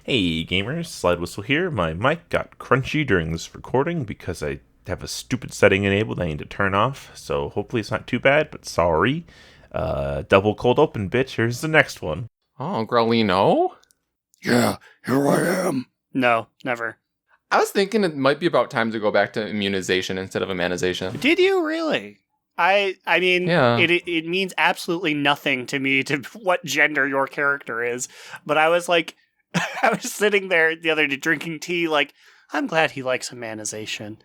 Hey gamers, Slidewhistle here. My mic got crunchy during this recording because I have a stupid setting enabled I need to turn off, so hopefully it's not too bad, but sorry. Double cold open, bitch. Here's the next one. Oh, Growliina? Yeah, here I am. No, never. I was thinking it might be about time to go back to immunization instead of immunization. Did you really? I mean, Yeah. it means absolutely nothing to me to what gender your character is, but I was like, I was sitting there the other day drinking tea like, I'm glad he likes immunization.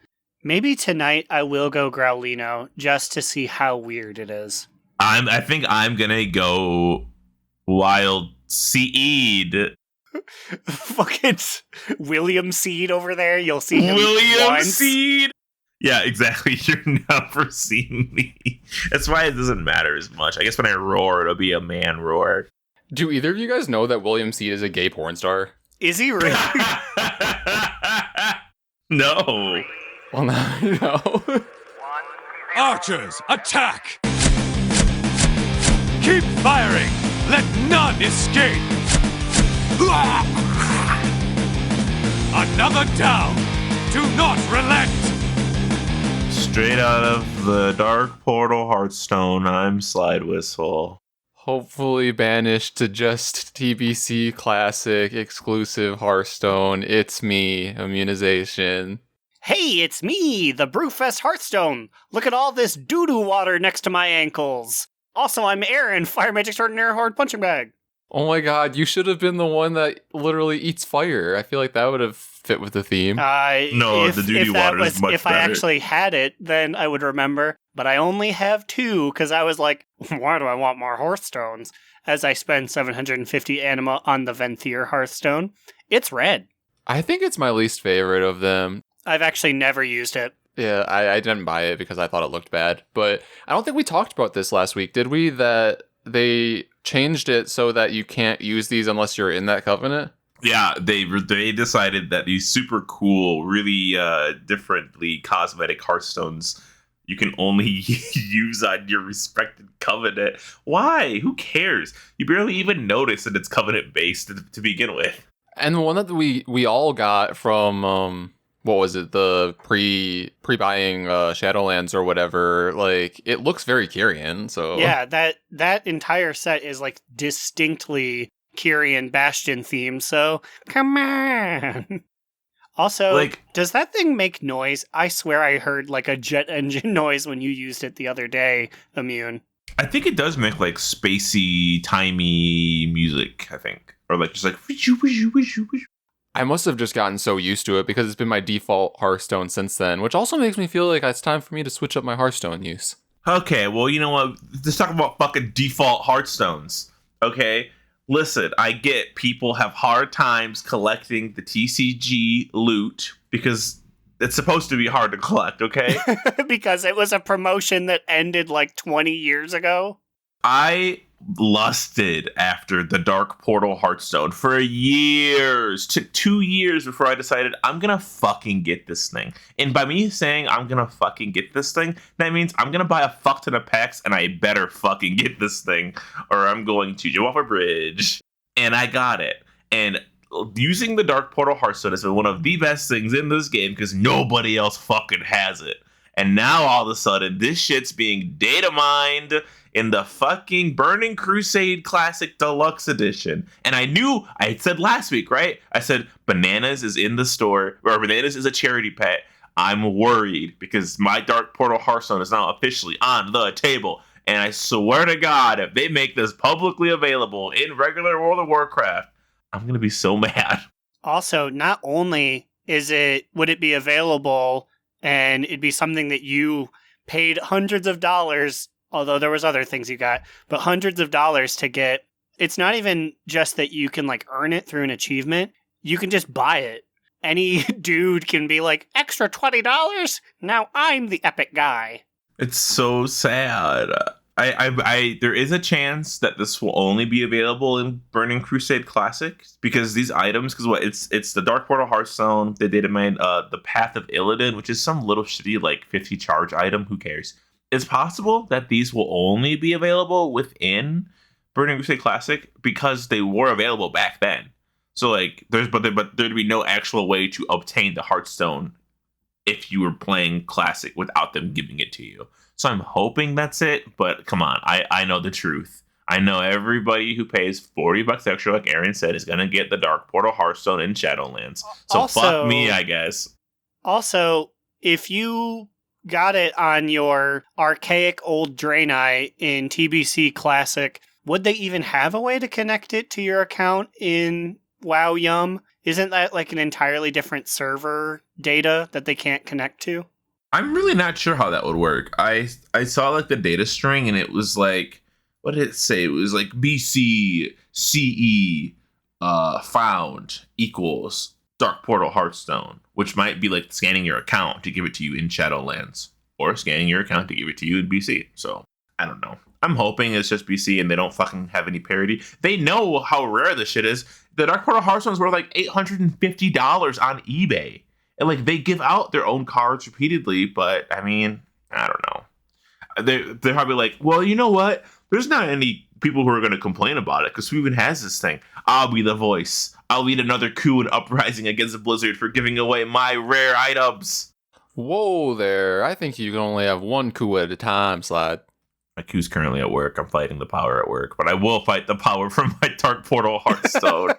Maybe tonight I will go Growliina just to see how weird it is. I think I'm gonna go Wild Seed. Fucking William Seed over there. You'll see him William once. Seed. Yeah, exactly. You're never seeing me. That's why it doesn't matter as much. I guess when I roar, it'll be a man roar. Do either of you guys know that William Seed is a gay porn star? Is he really? No. Well, now you know. Archers, attack! Keep firing! Let none escape! Another down! Do not relent! Straight out of the Dark Portal Hearthstone, I'm Slidewhistle. Hopefully banished to just TBC Classic exclusive Hearthstone. It's me, Immunization. Hey, it's me, the Brewfest Hearthstone. Look at all this doo-doo water next to my ankles. Also, I'm Aaron, Fire Magic Extraordinary Horde Punching Bag. Oh my god, you should have been the one that literally eats fire. I feel like that would have fit with the theme. No, the doo-doo water is much If better. I actually had it, then I would remember. But I only have 2, because I was like, why do I want more Hearthstones? As I spend 750 anima on the Venthyr Hearthstone. It's red. I think it's my least favorite of them. I've actually never used it. Yeah, I didn't buy it because I thought it looked bad. But I don't think we talked about this last week, did we? That they changed it so that you can't use these unless you're in that covenant? Yeah, they decided that these super cool, really differently cosmetic Hearthstones you can only use on your respected covenant. Why? Who cares? You barely even notice that it's covenant based to begin with. And the one that we all got from what was it, the pre-buying Shadowlands or whatever, like it looks very Kyrian, so Yeah, that entire set is like distinctly Kyrian Bastion themed, so come on. Also, Like- does that thing make noise? I swear I heard like a jet engine noise when you used it the other day, Immune. I think it does make like spacey, timey music, I think. Or like just like I must have just gotten so used to it because it's been my default Hearthstone since then, which also makes me feel like it's time for me to switch up my Hearthstone use. Okay, well, you know what? Let's talk about fucking default Hearthstones. Okay? Listen, I get people have hard times collecting the TCG loot because it's supposed to be hard to collect, okay? Because it was a promotion that ended like 20 years ago. I lusted after the Dark Portal Hearthstone for years. Took 2 years before I decided I'm gonna fucking get this thing. And by me saying I'm gonna fucking get this thing, that means I'm gonna buy a fuck ton of packs and I better fucking get this thing or I'm going to jump off a bridge. And I got it. And using the Dark Portal Hearthstone is one of the best things in this game because nobody else fucking has it. And now all of a sudden, this shit's being data mined in the fucking Burning Crusade Classic Deluxe Edition. And I said last week, right? I said Bananas is in the store, or Bananas is a charity pet. I'm worried because my Dark Portal Hearthstone is now officially on the table. And I swear to God, if they make this publicly available in regular World of Warcraft, I'm going to be so mad. Also, not only would it be available and it'd be something that you paid hundreds of dollars, although there was other things you got, but hundreds of dollars to get. It's not even just that you can like earn it through an achievement. You can just buy it. Any dude can be like, extra $20? Now I'm the epic guy. It's so sad. There is a chance that this will only be available in Burning Crusade Classic because these items, it's the Dark Portal Hearthstone, the data mine, the Path of Illidan, which is some little shitty like 50 charge item. Who cares? It's possible that these will only be available within Burning Crusade Classic because they were available back then. So like, there'd be no actual way to obtain the Hearthstone if you were playing Classic without them giving it to you. So I'm hoping that's it. But come on, I know the truth. I know everybody who pays $40 extra, like Aaron said, is gonna get the Dark Portal Hearthstone in Shadowlands. So Also- fuck me, I guess. Also, if you got it on your archaic old Draenei in TBC Classic, would they even have a way to connect it to your account in WoW Yum? Isn't that like an entirely different server data that they can't connect to? I'm really not sure how that would work. I saw like the data string and it was like, what did it say? It was like BC CE found equals Dark Portal Hearthstone, which might be like scanning your account to give it to you in Shadowlands or scanning your account to give it to you in BC. So I don't know. I'm hoping it's just BC and they don't fucking have any parity. They know how rare this shit is. The Dark Portal Hearthstones were like $850 on eBay. And like they give out their own cards repeatedly, but I mean, I don't know. They're probably like, well, you know what? There's not any people who are going to complain about it because who even has this thing? I'll be the voice. I'll lead another coup and uprising against Blizzard for giving away my rare items. Whoa there. I think you can only have one coup at a time, Slide. My coup's currently at work. I'm fighting the power at work, but I will fight the power from my Dark Portal Hearthstone.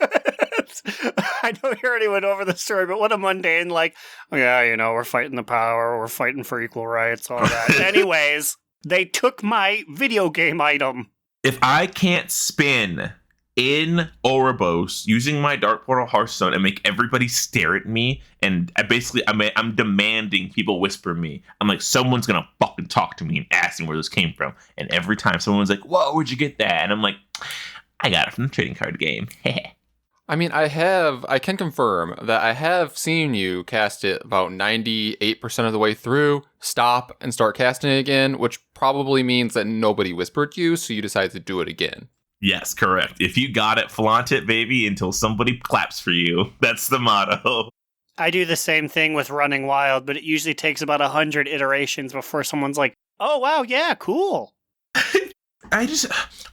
I don't hear anyone over the story, but what a mundane, like, oh, yeah, you know, we're fighting the power, we're fighting for equal rights, all that. Anyways, they took my video game item. If I can't spin in Ouroboros using my Dark Portal Hearthstone and make everybody stare at me, and I'm demanding people whisper me. I'm like, someone's gonna fucking talk to me and ask me where this came from. And every time someone's like, whoa, where'd you get that? And I'm like, I got it from the trading card game. I mean, I can confirm that I have seen you cast it about 98% of the way through, stop, and start casting it again, which probably means that nobody whispered you, so you decided to do it again. Yes, correct. If you got it, flaunt it, baby, until somebody claps for you. That's the motto. I do the same thing with Running Wild, but it usually takes about 100 iterations before someone's like, oh, wow, yeah, cool.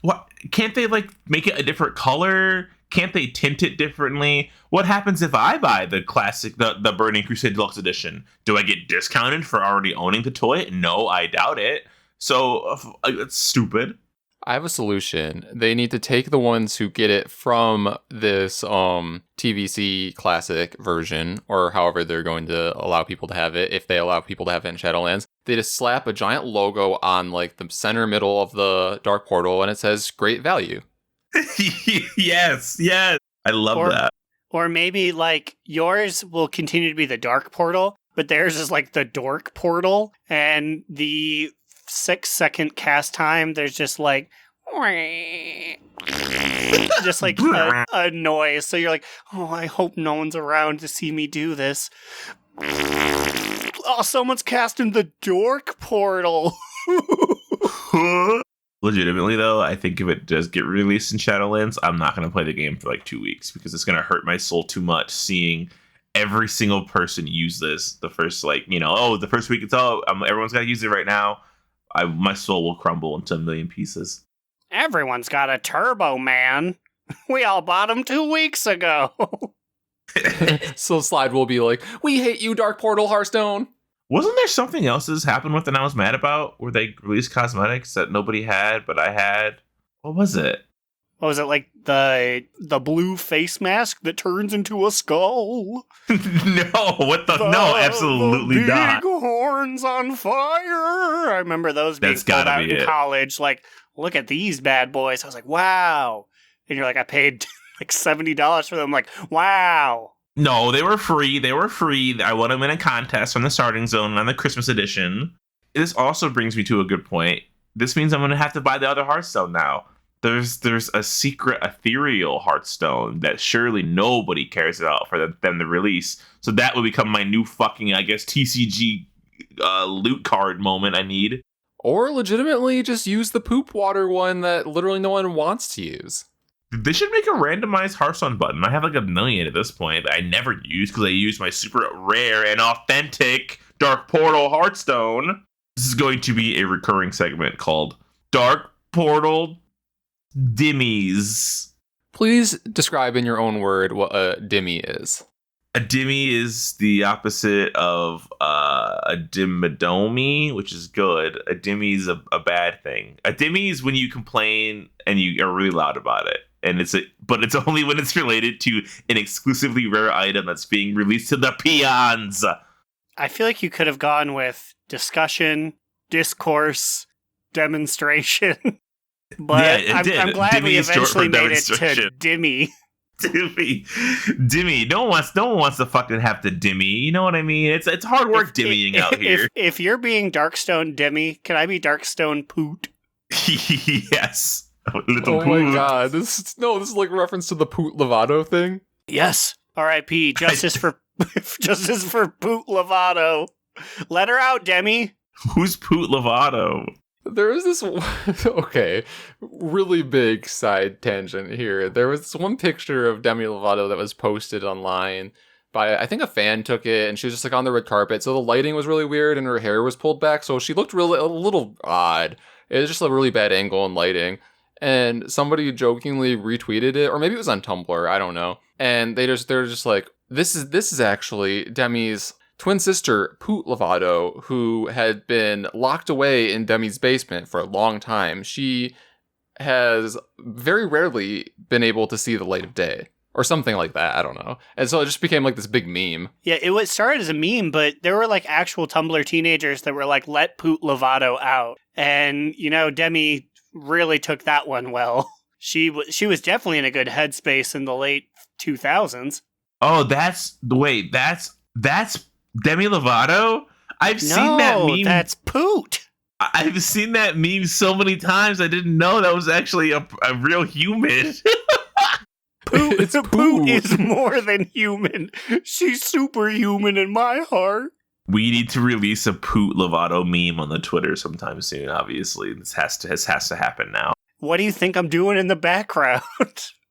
What? Can't they, like, make it a different color? Can't they tint it differently? What happens if I buy the classic, the Burning Crusade Deluxe Edition? Do I get discounted for already owning the toy? No, I doubt it. So, it's stupid. I have a solution. They need to take the ones who get it from this TVC Classic version, or however they're going to allow people to have it, if they allow people to have it in Shadowlands. They just slap a giant logo on like the center middle of the Dark Portal, and it says "Great Value." Yes. I love that. Or maybe like yours will continue to be the Dark Portal, but theirs is like the Dork Portal, and the 6-second cast time, there's just like just like a noise. So you're like, oh, I hope no one's around to see me do this. Oh, someone's casting the Dork Portal. Legitimately, though, I think if it does get released in Shadowlands, I'm not going to play the game for like 2 weeks because it's going to hurt my soul too much seeing every single person use this. The first, like, the first week it's everyone's got to use it right now. My soul will crumble into a million pieces. Everyone's got a turbo, man. We all bought him 2 weeks ago. So Slide will be like, we hate you, Dark Portal Hearthstone. Wasn't there something else that's happened with and I was mad about where they released cosmetics that nobody had, but I had? What was it? What was it, like the blue face mask that turns into a skull? No, absolutely not. Big horns on fire. I remember those being pulled out in college. Like, look at these bad boys. I was like, wow. And you're like, I paid like $70 for them. I'm like, wow. No, they were free. I won them in a contest from the starting zone on the Christmas edition. This also brings me to a good point. This means I'm going to have to buy the other Hearthstone now. There's a secret ethereal Hearthstone that surely nobody cares about for them to release. So that will become my new fucking, I guess, TCG loot card moment I need. Or legitimately just use the poop water one that literally no one wants to use. They should make a randomized Hearthstone button. I have like 1 million at this point that I never use because I use my super rare and authentic Dark Portal Hearthstone. This is going to be a recurring segment called Dark Portal Dimmies. Please describe in your own word what a dimmy is. A dimmy is the opposite of a dimmadomi, which is good. A dimmy is a bad thing. A dimmy is when you complain and you are really loud about it. And but it's only when it's related to an exclusively rare item that's being released to the peons. I feel like you could have gone with discussion, discourse, demonstration. But Yeah, I'm glad Dimmy we is short eventually for made it to demonstration. Dimmy. Dimmy. No one wants to fucking have to dimmy. You know what I mean? It's hard work dimmying out here. If you're being Darkstone Dimmy, can I be Darkstone Poot? Yes. Little Oh my Poot. god, this is like a reference to the Poot Lovato thing. Yes. R.I.P. Justice for Poot Lovato. Let her out, Demi. Who's Poot Lovato? There is this okay, really big side tangent here. There was this one picture of Demi Lovato that was posted online by, I think a fan took it, and she was just like on the red carpet. So the lighting was really weird, and her hair was pulled back, so she looked really a little odd. It was just a really bad angle and lighting. And somebody jokingly retweeted it, or maybe it was on Tumblr, I don't know. And they're just like, this is actually Demi's twin sister, Poot Lovato, who had been locked away in Demi's basement for a long time. She has very rarely been able to see the light of day, or something like that. I don't know. And so it just became like this big meme. Yeah, started as a meme, but there were like actual Tumblr teenagers that were like, let Poot Lovato out. And, Demi really took that one well. She was definitely in a good headspace in the late 2000s. Oh, that's Demi Lovato? I've seen that meme. That's Poot. I've seen that meme so many times. I didn't know that was actually a real human. It's Poot is more than human. She's superhuman in my heart. We need to release a Poot Lovato meme on the Twitter sometime soon. Obviously, this has to happen now. What do you think I'm doing in the background?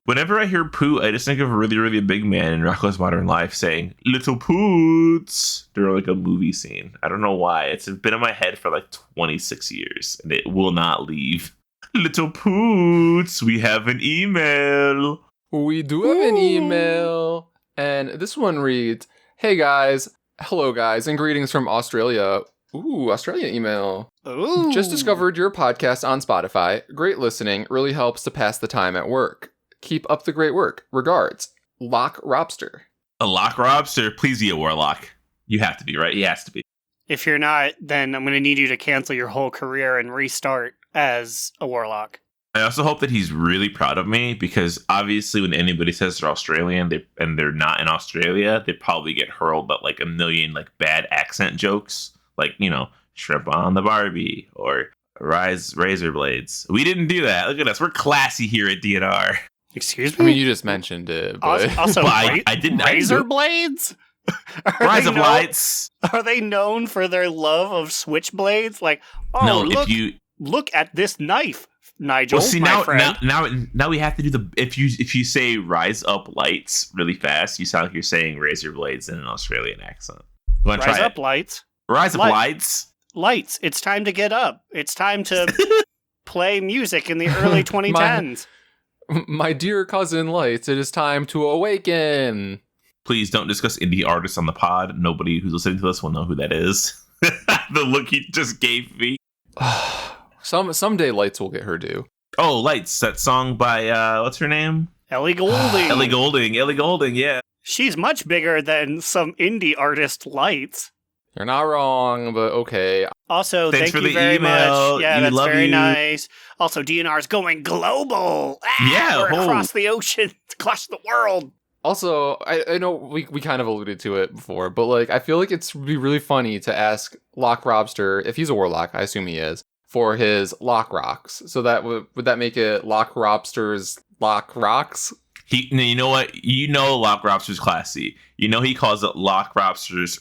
Whenever I hear Poot, I just think of a really, really big man in Rocko's Modern Life saying, "Little Poots," during like a movie scene. I don't know why. It's been in my head for like 26 years, and it will not leave. Little Poots, we have an email. We do have an email, and this one reads, "Hey guys, hello guys, and greetings from Australia." Ooh, Australia email. Ooh. Just discovered your podcast on Spotify. Great listening. Really helps to pass the time at work. Keep up the great work. Regards, Lock Robster. A Lock Robster, please be a warlock. You have to be, right? He has to be. If you're not, then I'm going to need you to cancel your whole career and restart as a warlock. I also hope that he's really proud of me, because obviously when anybody says they're Australian and they're not in Australia, they probably get hurled at like a million like bad accent jokes. Like, shrimp on the Barbie or razor blades. We didn't do that. Look at us. We're classy here at DNR. Excuse I me? mean, you just mentioned it, but Also, But I didn't. razor blades? Rise of Lights. Are they known for their love of switchblades? Like, No, look at this knife, Nigel, well, see, my friend. now we have to do if you say Rise Up Lights really fast, you sound like you're saying razor blades in an Australian accent. You want to Rise try up, lights. Rise Up Light. Lights. Lights. It's time to get up. It's time to play music in the early 2010s. My dear cousin Lights, it is time to awaken. Please don't discuss indie artists on the pod. Nobody who's listening to this will know who that is. The look he just gave me. Someday Lights will get her due. Oh, Lights, that song by what's her name? Ellie Goulding. Ellie Goulding, yeah. She's much bigger than some indie artist Lights. You're not wrong, but okay. Also, Thanks thank for you the very email. much. Yeah, We that's love very you. nice. Also, DNR's going global. Yeah, we're oh. across the ocean, across the world. Also, I know we kind of alluded to it before, but like I feel like it's be really funny to ask Lock Robster, if he's a warlock, I assume he is, for his Lock Rocks. So that would that make it Lock Robster's Lock Rocks? You know what? Lock Robster's classy. He calls it Lock Robster's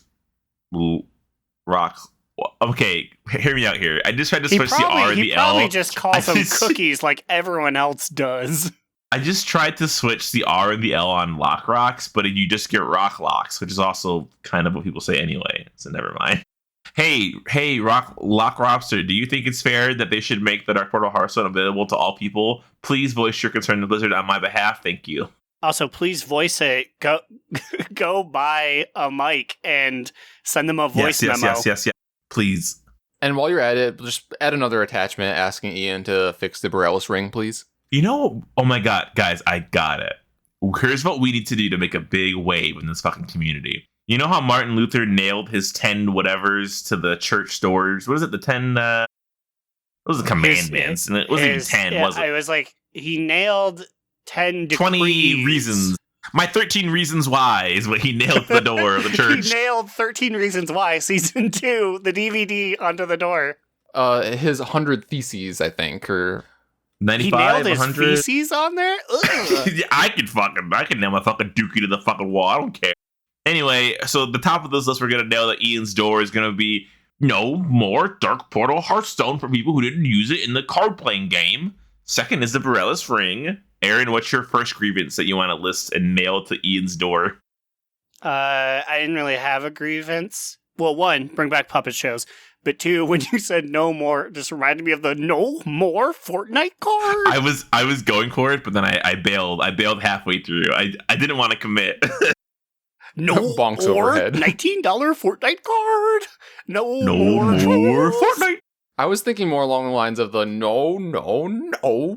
rock. Okay, hear me out here. I just tried to switch the R and the L. He probably just calls them cookies like everyone else does. I just tried to switch the R and the L on Lock Rocks, but you just get Rock Locks, which is also kind of what people say anyway. So never mind. Hey, Lock Robster, do you think it's fair that they should make the Dark Portal Hearthstone available to all people? Please voice your concern to Blizzard on my behalf. Thank you. Also, please voice it. Go buy a mic and send them a voice memo. Yes. Please. And while you're at it, just add another attachment asking Ian to fix the BORALUS ring, please. You know, oh my god, guys, I got it. Here's what we need to do to make a big wave in this fucking community. You know how Martin Luther nailed his 10 whatevers to the church doors? What is it? The 10, what was the commandments? And it wasn't even 10, was it? I was like, he nailed 10 decrees. 20 reasons. My 13 reasons why is what he nailed to the door of the church. He nailed 13 Reasons Why, Season 2, the DVD onto the door. His 100 Theses, I think, or... 95, he nailed his 100. feces on there? Yeah, I can nail my fucking dookie to the fucking wall. I don't care. Anyway, so the top of this list, we're going to nail that Ian's door is going to be no more Dark Portal Hearthstone for people who didn't use it in the card-playing game. Second is the BORALUS ring. Aaron, what's your first grievance that you want to list and nail to Ian's door? I didn't really have a grievance. Well, one, bring back puppet shows. But two, when you said no more, just reminded me of the no more Fortnite card. I was going for it, but then I bailed. I bailed halfway through. I didn't want to commit. No bonks more overhead. $19 Fortnite card. No more Fortnite. I was thinking more along the lines of the no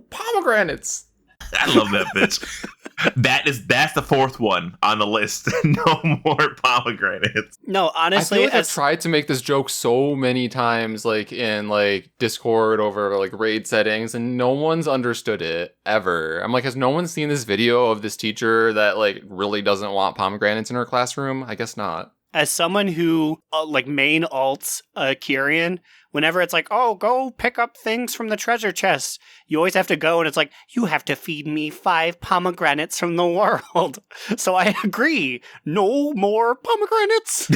pomegranates. I love that bitch. That's the fourth one on the list. No more pomegranates. No, honestly, I feel like I've tried to make this joke so many times, like in like Discord over like raid settings, and no one's understood it ever. I'm like, has no one seen this video of this teacher that like really doesn't want pomegranates in her classroom? I guess not. As someone who like main alts Kyrian, whenever it's like, oh, go pick up things from the treasure chest, you always have to go and it's like, you have to feed me 5 pomegranates from the world. So I agree. No more pomegranates.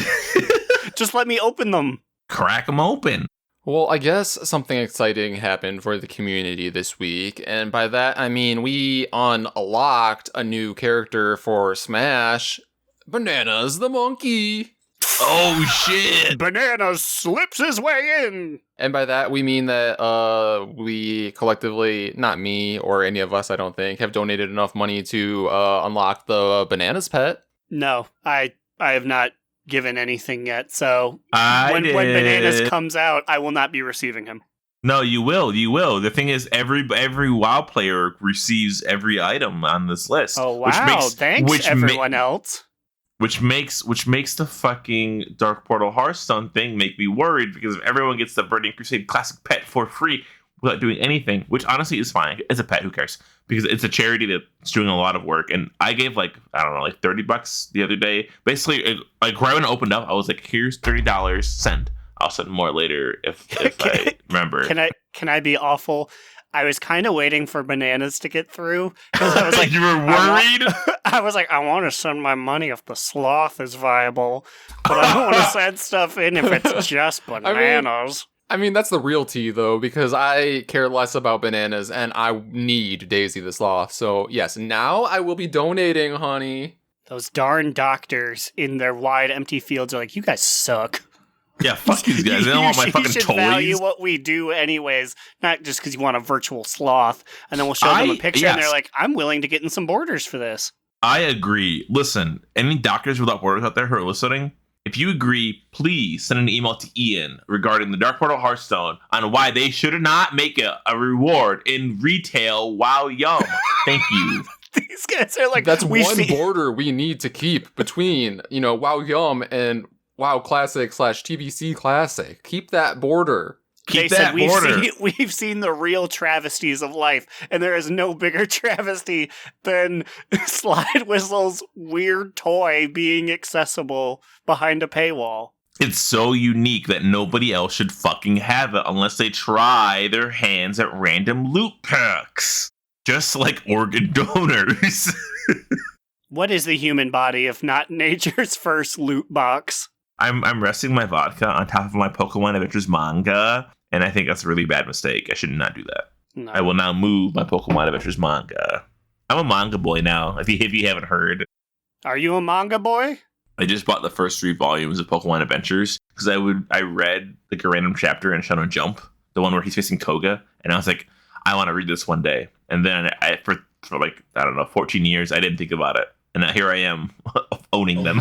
Just let me open them. Crack them open. Well, I guess something exciting happened for the community this week, and by that I mean we unlocked a new character for Smash, Bananas the monkey. Oh shit! Bananas slips his way in. And by that we mean that we collectively, not me or any of us, I don't think, have donated enough money to unlock the Bananas pet. No, I have not given anything yet. So when Bananas comes out, I will not be receiving him. No, you will. You will. The thing is, every WoW player receives every item on this list. Oh wow! Thanks, everyone else. Which makes the fucking Dark Portal Hearthstone thing make me worried, because if everyone gets the Burning Crusade Classic pet for free without doing anything, which honestly is fine. It's a pet, who cares? Because it's a charity that's doing a lot of work. And I gave like $30 the other day. Basically, like right when it opened up, I was like, here's $30, send. I'll send more later if I remember. Can I be awful? I was kind of waiting for Bananas to get through, because I was like, you were worried? I was like, I want to send my money if the sloth is viable, but I don't want to send stuff in if it's just Bananas. I mean, that's the real tea, though, because I care less about Bananas, and I need Daisy the sloth. So, yes, now I will be donating, honey. Those darn doctors in their wide, empty fields are like, you guys suck. Yeah, fuck these guys. They don't want my fucking toys. You should value what we do anyways, not just because you want a virtual sloth. And then we'll show them a picture, and they're like, I'm willing to get in some borders for this. I agree. Listen, any doctors without borders out there who are listening, if you agree, please send an email to Ian regarding the Dark Portal Hearthstone on why they should not make a reward in retail WoW Yum. Thank you. These guys are like, that's one border we need to keep between, WoW Yum and WoW Classic / TBC Classic. Keep that border. Keep that border. We've seen the real travesties of life, and there is no bigger travesty than Slidewhistle's weird toy being accessible behind a paywall. It's so unique that nobody else should fucking have it unless they try their hands at random loot packs. Just like organ donors. What is the human body if not nature's first loot box? I'm resting my vodka on top of my Pokemon Adventures manga, and I think that's a really bad mistake. I should not do that. No. I will now move my Pokemon Adventures manga. I'm a manga boy now, if you haven't heard. Are you a manga boy? I just bought the first 3 volumes of Pokemon Adventures because I read like a random chapter in Shadow Jump, the one where he's facing Koga, and I was like, I want to read this one day. And then for like, I don't know, 14 years, I didn't think about it. And here I am owning them.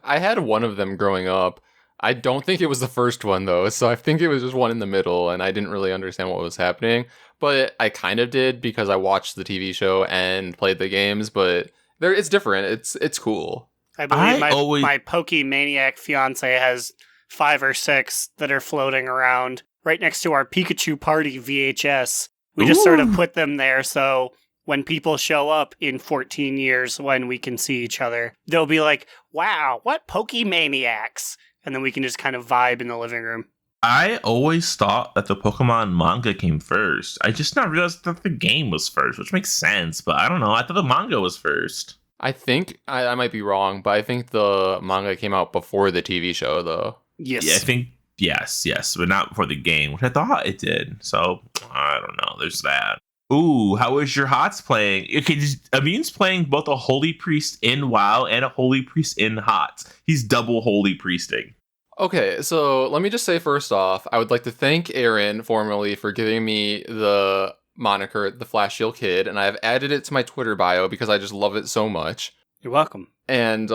I had one of them growing up. I don't think it was the first one, though. So I think it was just one in the middle, and I didn't really understand what was happening. But I kind of did because I watched the TV show and played the games. But it's different. It's cool. I believe my Pokemaniac fiance has 5 or 6 that are floating around right next to our Pikachu Party VHS. We just sort of put them there so when people show up in 14 years when we can see each other, they'll be like, wow, what Pokemaniacs? And then we can just kind of vibe in the living room. I always thought that the Pokemon manga came first. I just not realized that the game was first, which makes sense. But I don't know. I thought the manga was first. I think, I might be wrong, but I think the manga came out before the TV show, though. Yes. Yeah, I think, yes, but not before the game, which I thought it did. So, I don't know. There's that. Ooh, how is your HOTS playing? Okay, Immune's playing both a Holy Priest in WoW and a Holy Priest in HOTS. He's double Holy Priesting. Okay, so let me just say first off, I would like to thank Aaron formally for giving me the moniker The Flash Shield Kid, and I've added it to my Twitter bio because I just love it so much. You're welcome. And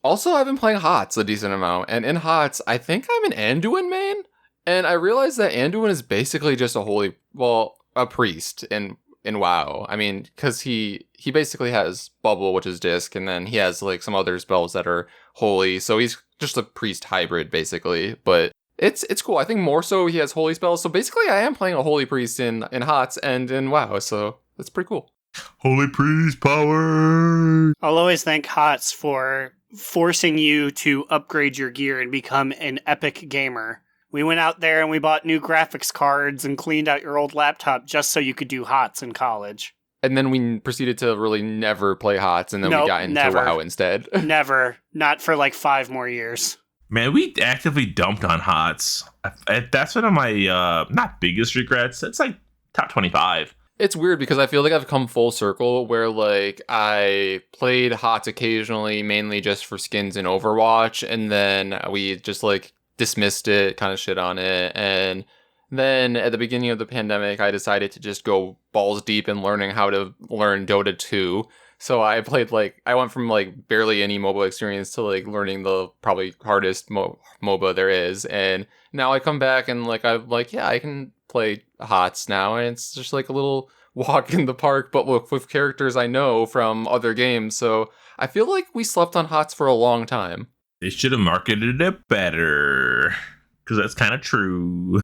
also I've been playing HOTS a decent amount, and in HOTS, I think I'm an Anduin main, and I realized that Anduin is basically just a priest in WoW. I mean, because he basically has Bubble, which is Disc, and then he has like some other spells that are holy, so he's just a priest hybrid basically, but it's cool. I think more so he has holy spells, so basically I am playing a holy priest in HOTS and in WoW, so that's pretty cool. Holy Priest power! I'll always thank HOTS for forcing you to upgrade your gear and become an epic gamer. We went out there and we bought new graphics cards and cleaned out your old laptop just so you could do HOTS in college. And then we proceeded to really never play HOTS, and then we got into WoW instead. Never. Not for like 5 more years. Man, we actively dumped on HOTS. That's one of my, not biggest regrets. It's like top 25. It's weird because I feel like I've come full circle where like I played HOTS occasionally, mainly just for skins in Overwatch, and then we just like dismissed it, kind of shit on it, and then at the beginning of the pandemic, I decided to just go balls deep in learning how to learn Dota 2. So I played I went from like barely any MOBA experience to like learning the probably hardest MOBA there is. And now I come back and I'm like, yeah, I can play HOTS now. And it's just like a little walk in the park, but with characters I know from other games. So I feel like we slept on HOTS for a long time. They should have marketed it better, because that's kind of true.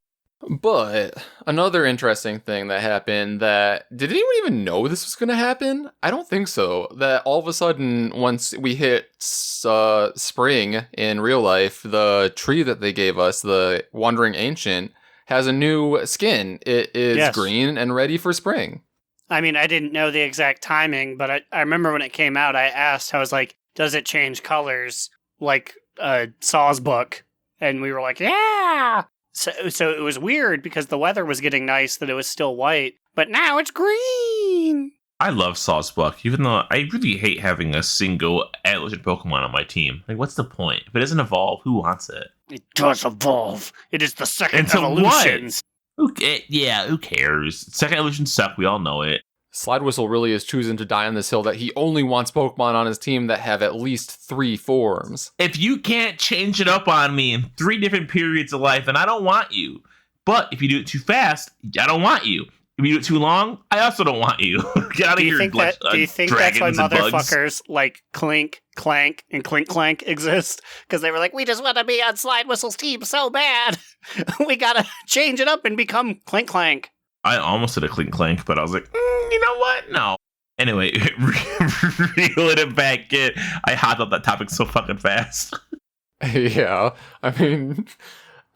But another interesting thing that happened did anyone even know this was going to happen? I don't think so. That all of a sudden, once we hit spring in real life, the tree that they gave us, the Wandering Ancient, has a new skin. It is green and ready for spring. I mean, I didn't know the exact timing, but I remember when it came out, I was like, does it change colors like Saw's book? And we were like, yeah! So it was weird because the weather was getting nice that it was still white, but now it's green. I love Saw's book, even though I really hate having a single Atlassian Pokemon on my team. Like, what's the point? If it doesn't evolve, who wants it? It does evolve. It is the second evolution. Who cares? Second evolutions suck. We all know it. Slidewhistle really is choosing to die on this hill that he only wants Pokemon on his team that have at least 3 forms. If you can't change it up on me in 3 different periods of life, then I don't want you. But if you do it too fast, I don't want you. If you do it too long, I also don't want you. Get out of here. Do you think that's why motherfuckers like Clink, Clank, and Clink Clank exist? Because they were like, we just want to be on Slidewhistle's team so bad. We gotta change it up and become Clink Clank. I almost said a Clink Clank, but I was like, you know what? No. Anyway, reeling it back in. I hopped up that topic so fucking fast. Yeah. I mean,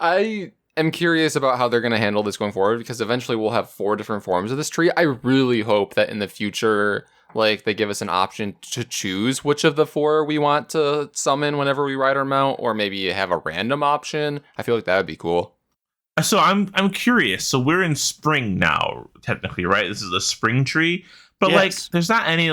I am curious about how they're going to handle this going forward, because eventually we'll have 4 different forms of this tree. I really hope that in the future, they give us an option to choose which of the 4 we want to summon whenever we ride our mount, or maybe have a random option. I feel like that would be cool. So I'm curious. So we're in spring now, technically, right? This is a spring tree, but yes. there's not any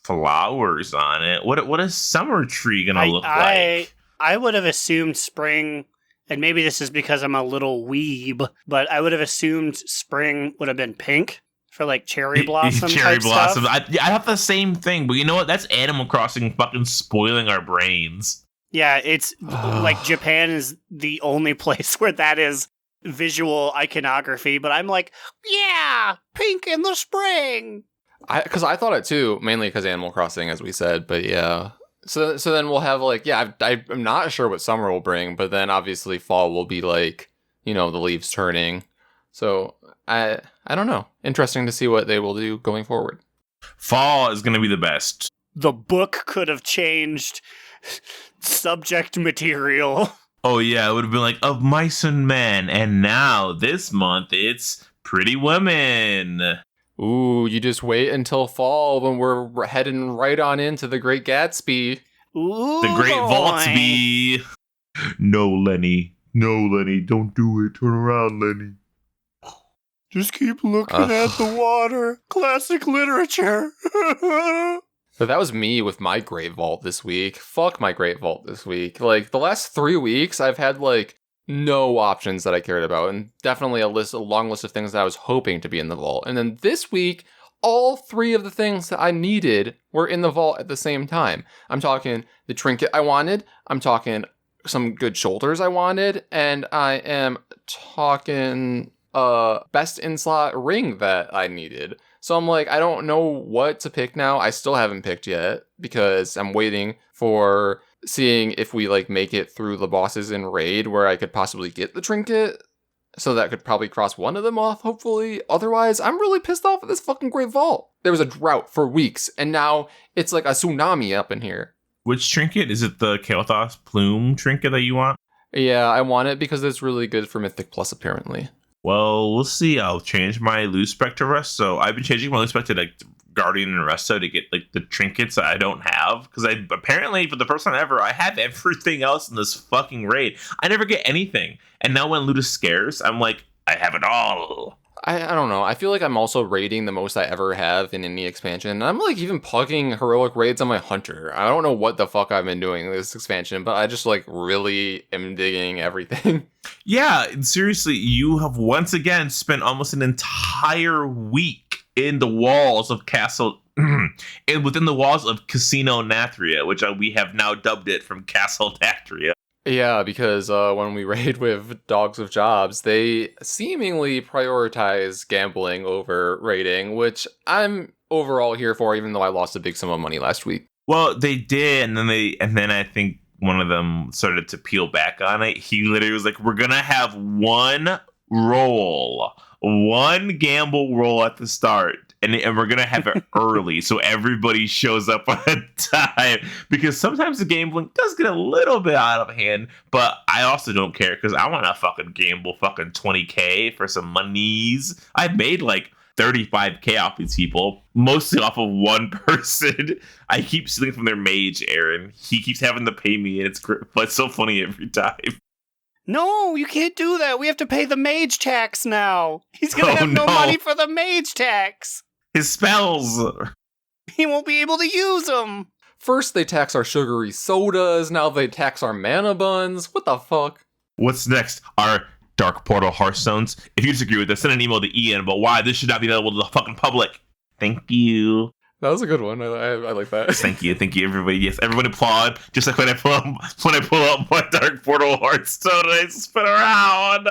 flowers on it. What is summer tree gonna look like? I would have assumed spring, and maybe this is because I'm a little weeb, but I would have assumed spring would have been pink for like cherry blossom. Cherry blossom. Stuff. I have the same thing, but you know what? That's Animal Crossing fucking spoiling our brains. Yeah, it's like Japan is the only place where that is visual iconography, but I'm like, yeah, pink in the spring. Because I thought it too, mainly because Animal Crossing, as we said, but yeah. So then we'll have like, yeah, I'm not sure what summer will bring, but then obviously fall will be like, the leaves turning. So I don't know. Interesting to see what they will do going forward. Fall is going to be the best. The book could have changed subject material. Oh yeah, it would have been like Of Mice and Men, and now this month it's Pretty Women. Ooh, you just wait until fall when we're heading right on into The Great Gatsby. Ooh, The Great boy. Vaultsby. No, Lenny. No, Lenny. Don't do it. Turn around, Lenny. Just keep looking at the water. Classic literature. But that was me with my Great Vault this week. Fuck my Great Vault this week. Like, the last 3 weeks, I've had, like, no options that I cared about, and definitely a long list of things that I was hoping to be in the vault. And then this week, all 3 of the things that I needed were in the vault at the same time. I'm talking the trinket I wanted, I'm talking some good shoulders I wanted, and I am talking best in slot ring that I needed. So I'm like, I don't know what to pick now. I still haven't picked yet because I'm waiting for seeing if we like make it through the bosses in raid where I could possibly get the trinket. So that could probably cross one of them off, hopefully. Otherwise, I'm really pissed off at this fucking Great Vault. There was a drought for weeks, and now it's like a tsunami up in here. Which trinket? Is it the Kael'thas plume trinket that you want? Yeah, I want it because it's really good for Mythic Plus, apparently. Well, we'll see. I'll change my loose spec to Resto. I've been changing my loose spec to like Guardian and Resto to get like the trinkets that I don't have. Because I apparently, for the first time ever, I have everything else in this fucking raid. I never get anything. And now when loot is scarce, I'm like, I have it all. I don't know. I feel like I'm also raiding the most I ever have in any expansion. I'm like even plugging heroic raids on my hunter. I don't know what the fuck I've been doing this expansion, but I just like really am digging everything. Yeah, seriously, you have once again spent almost an entire week in the walls of Castle, and within the walls of Casino Nathria, which we have now dubbed it from Castle Nathria. Yeah, because when we raid with Dogs of Jobs, they seemingly prioritize gambling over raiding, which I'm overall here for, even though I lost a big sum of money last week. Well, they did, and then I think one of them started to peel back on it. He literally was like, "We're gonna have one gamble roll at the start." And we're going to have it early so everybody shows up on time. Because sometimes the gambling does get a little bit out of hand. But I also don't care because I want to fucking gamble fucking 20K for some monies. I've made like 35K off these people. Mostly off of one person. I keep stealing from their mage, Aaron. He keeps having to pay me. And it's so funny every time. No, you can't do that. We have to pay the mage tax now. He's going to have no money for the mage tax. His spells. He won't be able to use them. First they tax our sugary sodas, now they tax our mana buns. What the fuck? What's next? Our Dark Portal Hearthstones. If you disagree with this, send an email to Ian about why this should not be available to the fucking public. Thank you. That was a good one. I like that. Thank you, everybody. Yes, everyone applaud. Just like when I pull up my Dark Portal Hearthstone and I spin around.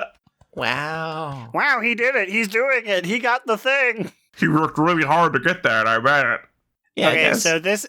Wow. Wow, he did it. He's doing it. He got the thing. He worked really hard to get that. I bet. Yeah. Okay, so this,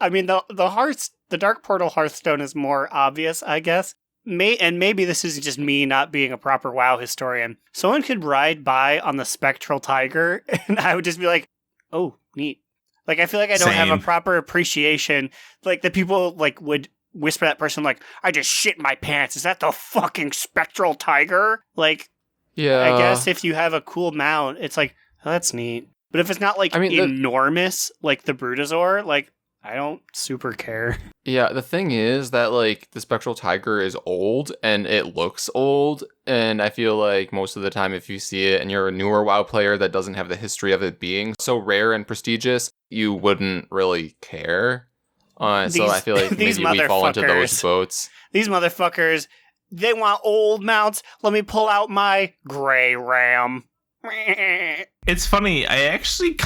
I mean, the Dark Portal Hearthstone is more obvious, I guess. Maybe this is just me not being a proper WoW historian. Someone could ride by on the Spectral Tiger, and I would just be like, "Oh, neat." Like, I feel like I don't have a proper appreciation. Like, the people like would whisper that person like, "I just shit my pants. Is that the fucking Spectral Tiger?" Like, yeah. I guess if you have a cool mount, it's like, oh, that's neat. But if it's not like enormous, like the Brutosaur, like, I don't super care. Yeah, the thing is that, like, the Spectral Tiger is old, and it looks old, and I feel like most of the time if you see it and you're a newer WoW player that doesn't have the history of it being so rare and prestigious, you wouldn't really care. So I feel like maybe we fall into those boats. These motherfuckers, they want old mounts. Let me pull out my gray ram. It's funny, I actually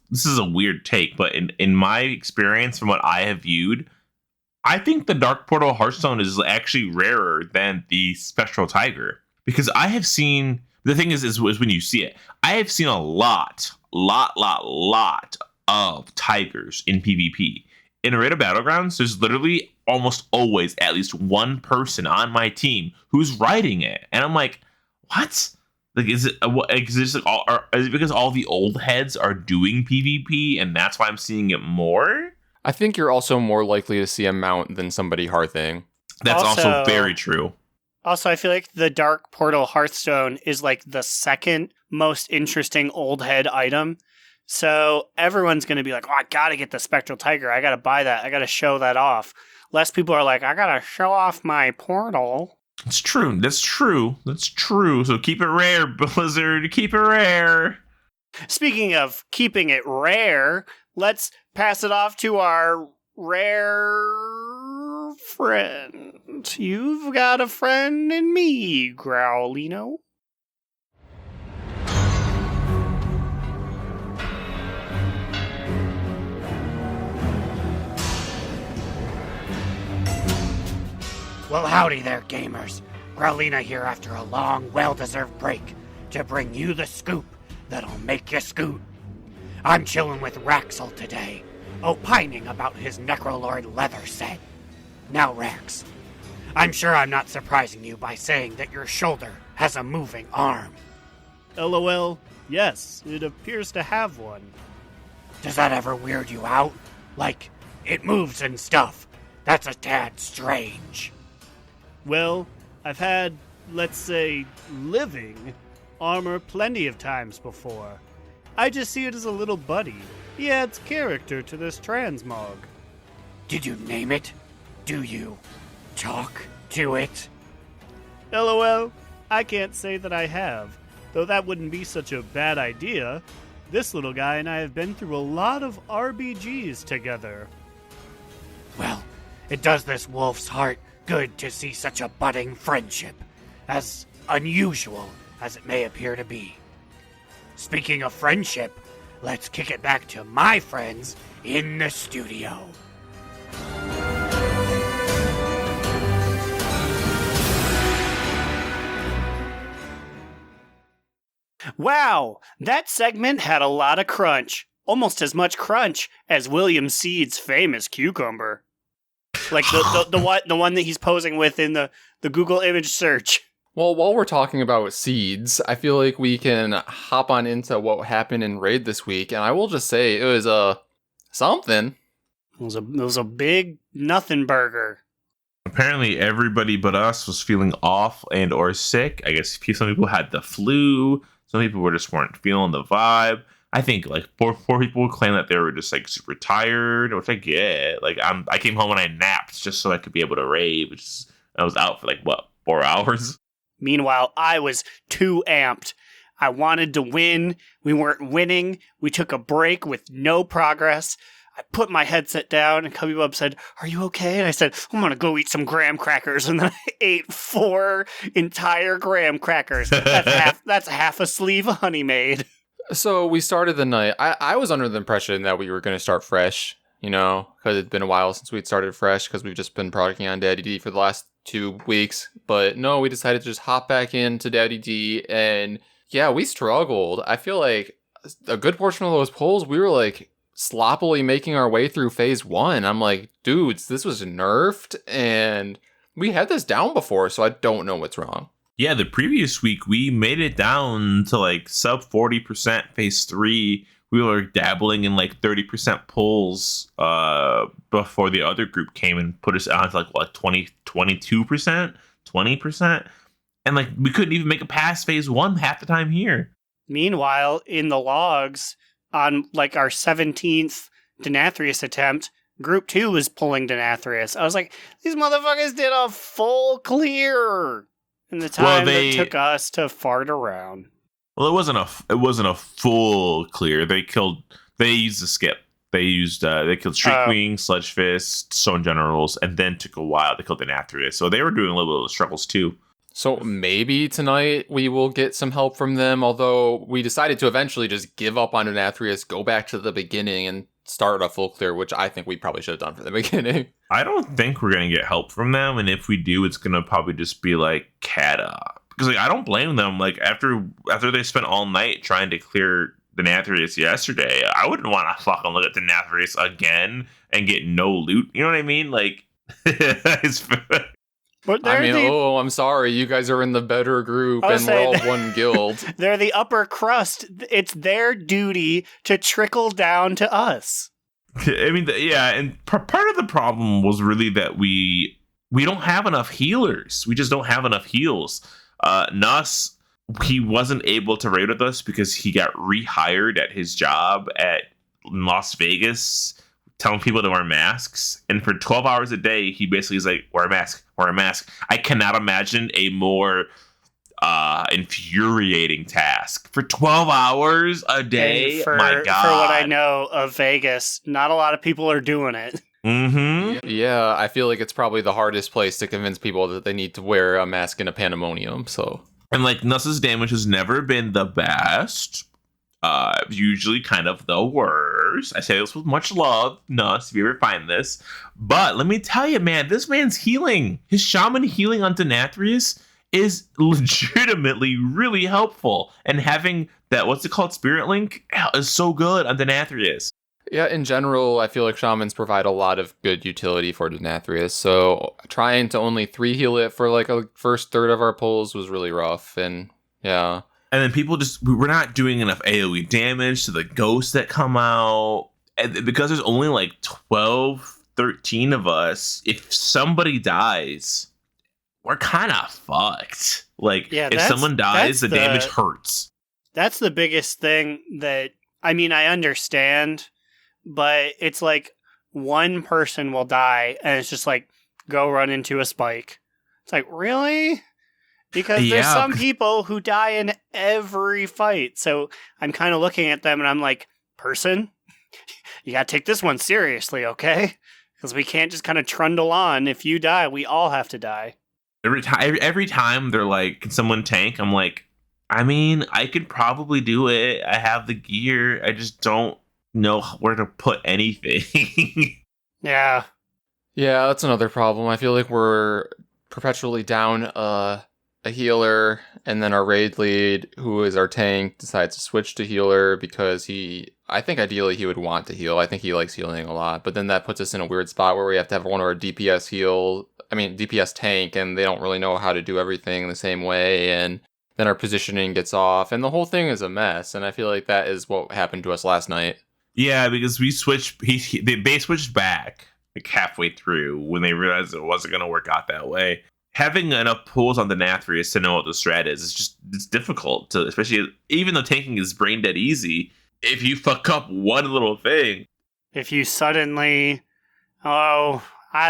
this is a weird take, but in my experience from what I have viewed, I think the Dark Portal Hearthstone is actually rarer than the Spectral Tiger. Because I have seen, the thing is when you see it, I have seen a lot of tigers in PvP. In Arena Battlegrounds, there's literally almost always at least one person on my team who's riding it. And I'm like, what? Like, is it because all the old heads are doing PvP and that's why I'm seeing it more? I think you're also more likely to see a mount than somebody hearthing. That's also very true. Also, I feel like the Dark Portal Hearthstone is like the second most interesting old head item. So everyone's going to be like, oh, I got to get the Spectral Tiger. I got to buy that. I got to show that off. Less people are like, I got to show off my portal. It's true. That's true. So keep it rare, Blizzard. Keep it rare. Speaking of keeping it rare, let's pass it off to our rare friend. You've got a friend in me, Growliina. Well, howdy there, gamers. Growliina here after a long, well-deserved break to bring you the scoop that'll make you scoot. I'm chilling with Raxel today, opining about his Necrolord leather set. Now, Rax, I'm sure I'm not surprising you by saying that your shoulder has a moving arm. LOL, yes, it appears to have one. Does that ever weird you out? Like, it moves and stuff. That's a tad strange. Well, I've had, let's say, living armor plenty of times before. I just see it as a little buddy. He adds character to this transmog. Did you name it? Do you talk to it? LOL, I can't say that I have, though that wouldn't be such a bad idea. This little guy and I have been through a lot of RBGs together. Well, it does this wolf's heart good to see such a budding friendship, as unusual as it may appear to be. Speaking of friendship, let's kick it back to my friends in the studio. Wow, that segment had a lot of crunch. Almost as much crunch as William Seed's famous cucumber. Like the one that he's posing with in the Google image search. Well, while we're talking about seeds, I feel like we can hop on into what happened in Raid this week, and I will just say it was something. It was a big nothing burger. Apparently, everybody but us was feeling off and or sick. I guess some people had the flu. Some people weren't feeling the vibe. I think like four people claim that they were just like super tired, which I get. Like I came home and I napped just so I could be able to raid, I was out for like 4 hours. Meanwhile, I was too amped. I wanted to win. We weren't winning. We took a break with no progress. I put my headset down and Cubby Bub said, "Are you okay?" And I said, "I'm going to go eat some graham crackers." And then I ate 4 entire graham crackers. That's half a sleeve of Honey Maid. So we started the night. I was under the impression that we were going to start fresh, because it'd been a while since we'd started fresh because we've just been producing on Daddy D for the last 2 weeks. But no, we decided to just hop back into Daddy D. And yeah, we struggled. I feel like a good portion of those polls, we were like sloppily making our way through phase 1. I'm like, dudes, this was nerfed. And we had this down before, so I don't know what's wrong. Yeah, the previous week, we made it down to like sub 40% phase 3. We were dabbling in like 30% pulls before the other group came and put us out to like, 22%, 20%. And like we couldn't even make it past phase 1 half the time here. Meanwhile, in the logs, on like our 17th Denathrius attempt, Group 2 was pulling Denathrius. I was like, these motherfuckers did a full clear in the time that took us to fart around. Well, it wasn't a full clear. They used the skip. They killed Streakwing, Sludgefist, Stone Generals, and then took a while to kill Denathrius. So they were doing a little bit of struggles too. So maybe tonight we will get some help from them, although we decided to eventually just give up on Denathrius, go back to the beginning, and start a full clear, which I think we probably should have done from the beginning. I don't think we're going to get help from them, and if we do, it's going to probably just be like Kata. Because I don't blame them. Like after they spent all night trying to clear Denathrius yesterday, I wouldn't want to fucking look at Denathrius again and get no loot. You know what I mean? Like, But I'm sorry, you guys are in the better group and we're all one guild. They're the upper crust. It's their duty to trickle down to us. I mean, and part of the problem was really that we don't have enough healers. We just don't have enough heals. Nuss, he wasn't able to raid with us because he got rehired at his job at Las Vegas, telling people to wear masks. And for 12 hours a day, he basically is like, wear a mask, wear a mask. I cannot imagine a more infuriating task. For 12 hours a day, my God. For what I know of Vegas, not a lot of people are doing it. Mm-hmm. Yeah, I feel like it's probably the hardest place to convince people that they need to wear a mask in a pandemonium, so... And like, Nuss's damage has never been the best. Usually kind of the worst. I say this with much love, Nuss, if you ever find this. But let me tell you, man, this man's healing. His shaman healing on Denathrius is legitimately really helpful. And having that, what's it called, Spirit Link, is so good on Denathrius. Yeah, in general, I feel like shamans provide a lot of good utility for Denathrius, so trying to only 3 heal it for like a first third of our pulls was really rough, and yeah. And then we're not doing enough AoE damage to the ghosts that come out. And because there's only like 12, 13 of us, if somebody dies, we're kind of fucked. Like, if someone dies, the damage hurts. That's the biggest thing that, I mean, I understand, but it's like one person will die and it's just like, go run into a spike. It's like, really? Because there's some people who die in every fight. So I'm kind of looking at them and I'm like, person, you got to take this one seriously, okay? Because we can't just kind of trundle on. If you die, we all have to die. Every time they're like, can someone tank? I'm like, I mean, I could probably do it. I have the gear. I just don't know where to put anything. Yeah. Yeah, that's another problem. I feel like we're perpetually down a healer, and then our raid lead, who is our tank, decides to switch to healer because I think ideally he would want to heal. I think he likes healing a lot, but then that puts us in a weird spot where we have to have one of our DPS tank, and they don't really know how to do everything the same way, and then our positioning gets off, and the whole thing is a mess, and I feel like that is what happened to us last night. Yeah, because we switched, they switched back like halfway through when they realized it wasn't going to work out that way. Having enough pulls on the Denathrius to know what the strat is it's difficult to, especially even though tanking is brain dead easy. If you fuck up one little thing, if you suddenly, I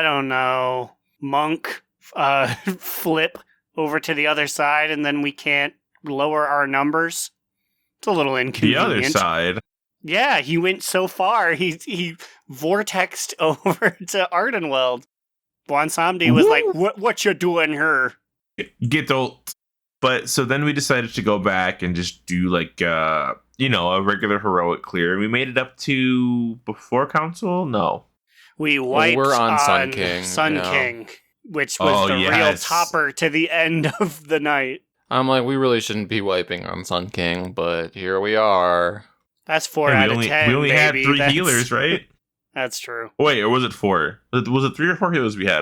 don't know, monk flip over to the other side, and then we can't lower our numbers, it's a little inconvenient. The other side. Yeah, he went so far. He vortexed over to Ardenweld. Bwansamdi was like, what you doing here? Get old. But so then we decided to go back and just do like, a regular heroic clear. And we made it up to before council? No. We wiped we're on Sun King, which was the real topper to the end of the night. I'm like, we really shouldn't be wiping on Sun King, but here we are. That's 4 out of 10. We only had 3 healers, right? That's true. Wait, or was it 4? Was it 3 or 4 healers we had?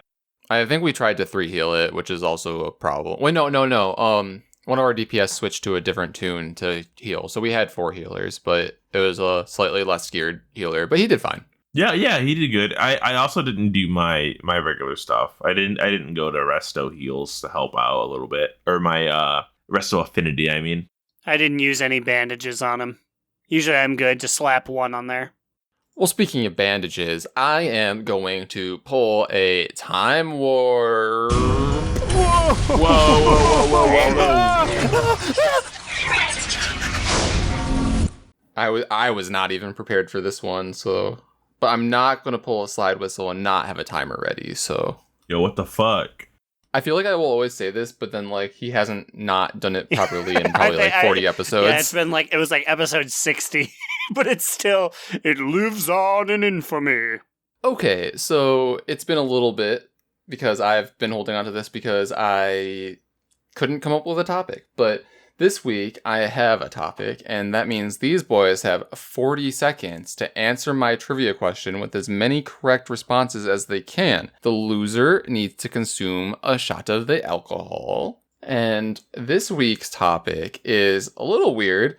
I think we tried to 3 heal it, which is also a problem. Wait, no. One of our DPS switched to a different tune to heal, so we had 4 healers, but it was a slightly less geared healer, but he did fine. Yeah, he did good. I also didn't do my regular stuff. I didn't go to Resto heals to help out a little bit, or my Resto affinity. I mean, I didn't use any bandages on him. Usually, I'm good to slap 1 on there. Well, speaking of bandages, I am going to pull a Time Warp. Whoa, whoa, whoa, whoa, whoa. I was not even prepared for this one, so... But I'm not going to pull a Slidewhistle and not have a timer ready, so... Yo, what the fuck? I feel like I will always say this, but then, like, he hasn't not done it properly in probably, like, 40 episodes. Yeah, it's been, like, it was, like, episode 60. But it's still... It lives on in infamy. Okay, so it's been a little bit, because I've been holding on to this because I couldn't come up with a topic. But this week, I have a topic, and that means these boys have 40 seconds to answer my trivia question with as many correct responses as they can. The loser needs to consume a shot of the alcohol. And this week's topic is a little weird,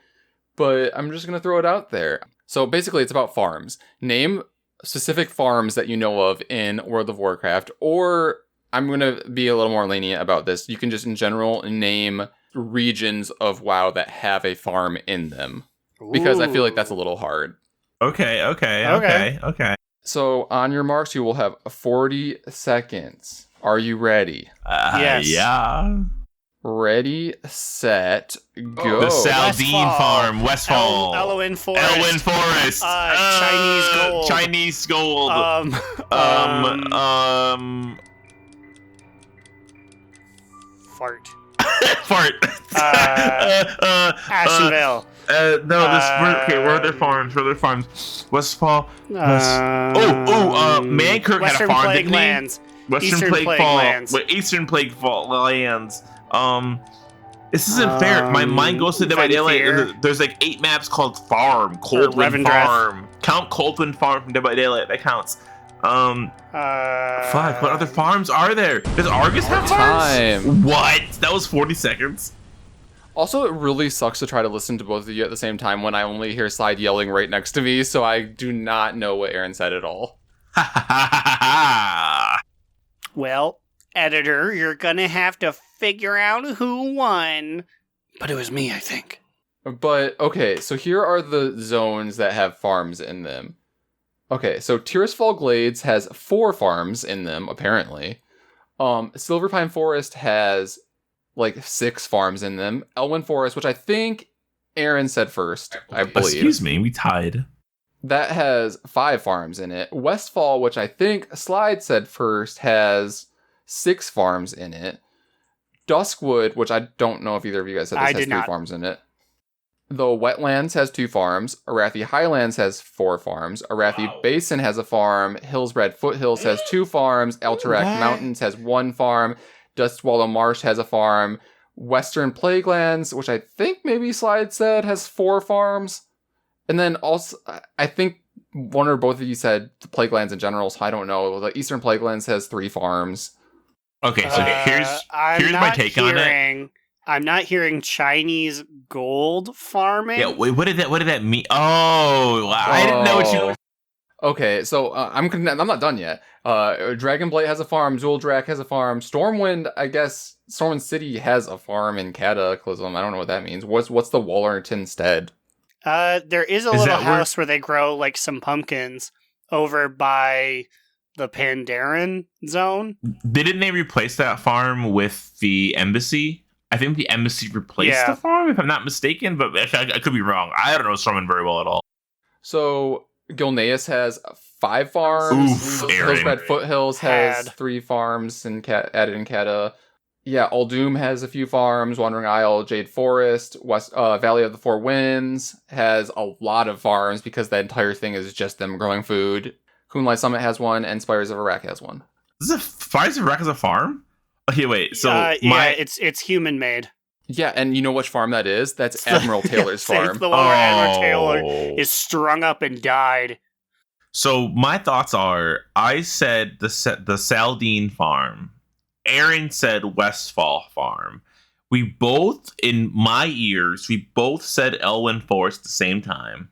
but I'm just going to throw it out there. So basically, it's about farms. Name specific farms that you know of in World of Warcraft, or I'm going to be a little more lenient about this. You can just, in general, name regions of WoW that have a farm in them, because I feel like that's a little hard. Okay. So on your marks, you will have 40 seconds. Are you ready? Yes. Yeah. Ready, set, go. The Saldine Westfall. Farm, Westfall. Elwyn Forest. Elwyn Forest. Chinese gold. Chinese gold. Fart. Fart. Ashenvale. Where are their farms? Westfall. Mankirk had a Western farm, Plague didn't he? Lands. Western Eastern Plague Lands. Eastern Plague Lands. This isn't fair. My mind goes to Dead by Daylight. Fenrir. There's like 8 maps called Farm. Coldwind Revendreth. Farm. Count Coldwind Farm from Dead by Daylight. That counts. Fuck. What other farms are there? Does Argus have farms? Time. What? That was 40 seconds. Also, it really sucks to try to listen to both of you at the same time when I only hear Slide yelling right next to me, so I do not know what Aaron said at all. Well, editor, you're gonna have to figure out who won. But it was me, I think. But, okay, so here are the zones that have farms in them. Okay, so Tirisfal Glades has 4 farms in them, apparently. Silverpine Forest has, like, 6 farms in them. Elwyn Forest, which I think Aaron said first, I believe. Excuse me, we tied. That has 5 farms in it. Westfall, which I think Slide said first, has 6 farms in it. Duskwood, which I don't know if either of you guys said this, has 3 farms in it. The Wetlands has 2 farms. Arathi Highlands has 4 farms. Arathi Basin has a farm. Hillsbred Foothills has 2 farms. Eltarak Mountains has 1 farm. Dustswallow Marsh has a farm. Western Plaguelands, which I think maybe Slide said, has 4 farms. And then also, I think one or both of you said the Plaguelands in general, so I don't know. The Eastern Plaguelands has 3 farms. Okay, so here's my take on it. I'm not hearing Chinese gold farming. Yeah, wait, what did that mean? Oh, I didn't know what you. Okay, so I'm not done yet. Dragonblight has a farm. Zuldrak has a farm. Stormwind, I guess Stormwind City has a farm in Cataclysm. I don't know what that means. What's the Wallerton Stead? There is a little house where they grow like some pumpkins over by the Pandaren zone. Didn't they replace that farm with the embassy? I think the embassy replaced the farm, if I'm not mistaken, but I could be wrong. I don't know Stormwind very well at all. So Gilneas has 5 farms. Oof, Hillsbred Foothills has 3 farms added in Cata. Yeah, Uldum has a few farms. Wandering Isle, Jade Forest, Valley of the Four Winds has a lot of farms because the entire thing is just them growing food. Kunlai Summit has 1, and Spires of Iraq has 1. Spires of Iraq has a farm? Okay, wait. So it's human made. Yeah, and you know which farm that is? That's Admiral Taylor's farm. It's the one where Admiral Taylor is strung up and died. So my thoughts are, I said the Saldine farm. Aaron said Westfall farm. We both, in my ears, said Elwyn Forest at the same time.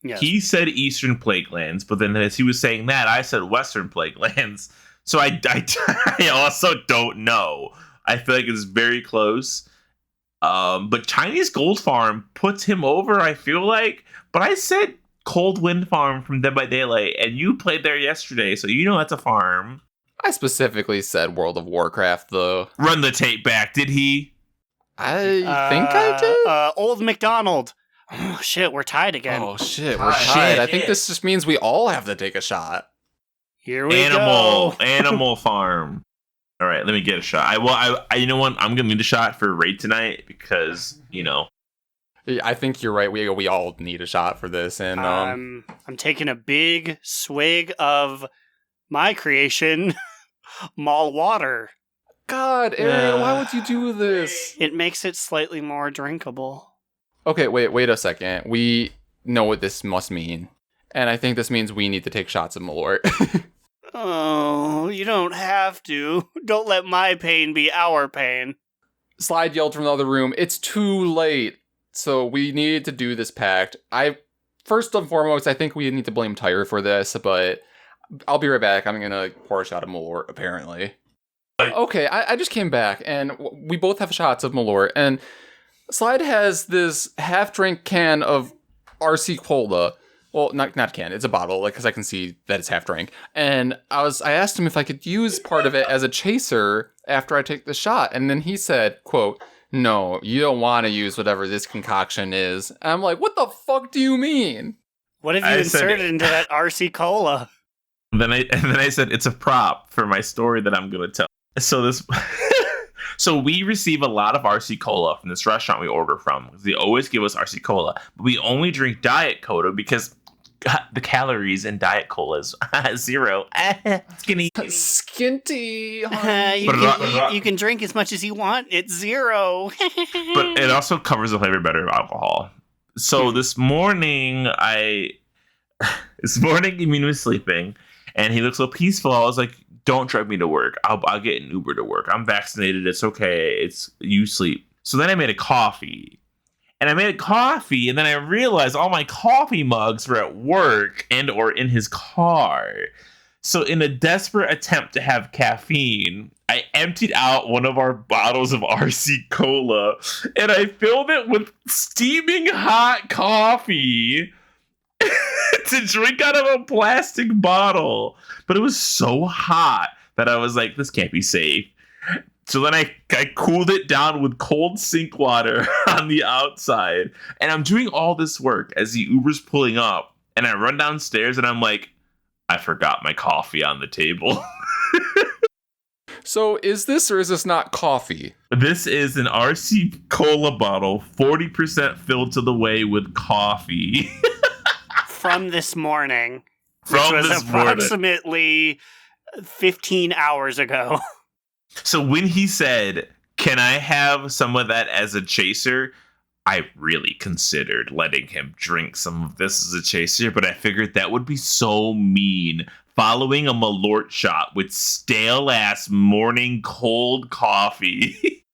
Yes. He said Eastern Plaguelands, but then as he was saying that, I said Western Plaguelands. So I also don't know. I feel like it's very close. But Chinese Gold Farm puts him over, I feel like. But I said Cold Wind Farm from Dead by Daylight, and you played there yesterday, so you know that's a farm. I specifically said World of Warcraft, though. Run the tape back, did he? I think I did. Old McDonald. Oh, shit, we're tied again. Oh shit, we're tied. Shit. I think this just means we all have to take a shot. Here we go. Animal Farm. All right, let me get a shot. I you know what? I'm gonna need a shot for raid tonight because I think you're right. We all need a shot for this, and I'm taking a big swig of my creation, mall water. God, Aaron, why would you do this? It makes it slightly more drinkable. Okay, wait a second. We know what this must mean, and I think this means we need to take shots of Malort. Oh, you don't have to. Don't let my pain be our pain. Slide yelled from the other room, "It's too late." So we needed to do this pact. First and foremost, I think we need to blame Tyre for this, but I'll be right back. I'm gonna pour a shot of Malort, apparently. Okay, I just came back, and we both have shots of Malort, and Slide has this half-drink can of RC Cola. Well, not can. It's a bottle, because I can see that it's half-drink. And I asked him if I could use part of it as a chaser after I take the shot, and then he said, quote, "No, you don't want to use whatever this concoction is." And I'm like, what the fuck do you mean? What have you inserted into that RC Cola? And then I said it's a prop for my story that I'm gonna tell. So we receive a lot of RC Cola from this restaurant we order from. They always give us RC Cola, but we only drink Diet Cola because the calories in Diet Cola is 0. Skinny. Skinty. You can drink as much as you want. It's 0. But it also covers the flavor better of alcohol. So this morning, Emin was sleeping, and he looked so peaceful. I was like, "Don't drive me to work. I'll get an Uber to work. I'm vaccinated. It's okay. You sleep." So then I made a coffee. And then I realized all my coffee mugs were at work and or in his car. So in a desperate attempt to have caffeine, I emptied out one of our bottles of RC Cola and I filled it with steaming hot coffee to drink out of a plastic bottle. But it was so hot that I was like, this can't be safe. So then I cooled it down with cold sink water on the outside. And I'm doing all this work as the Uber's pulling up. And I run downstairs and I'm like, I forgot my coffee on the table. So is this or is this not coffee? This is an RC Cola bottle, 40% filled to the way with coffee. From this morning. Which was approximately 15 hours ago. So when he said, "Can I have some of that as a chaser?" I really considered letting him drink some of this as a chaser, but I figured that would be so mean. Following a Malort shot with stale-ass morning cold coffee.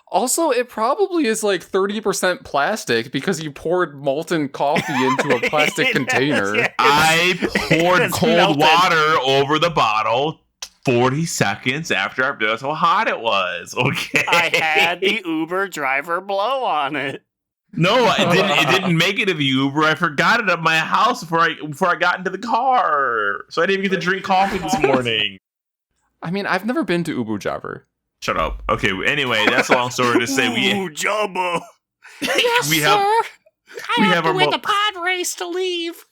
Also, it probably is like 30% plastic because you poured molten coffee into a plastic container. Yes. I poured cold melted water over the bottle 40 seconds after I realized how hot it was. Okay. I had the Uber driver blow on it. No, it didn't make it to the Uber. I forgot it at my house before I got into the car. So I didn't even get to drink coffee this morning. I mean, I've never been to Ubu Jabber. Shut up. Okay, anyway, that's a long story to say. Ooh, Jumbo. Yes, we sir. have I have to win the pod race to leave.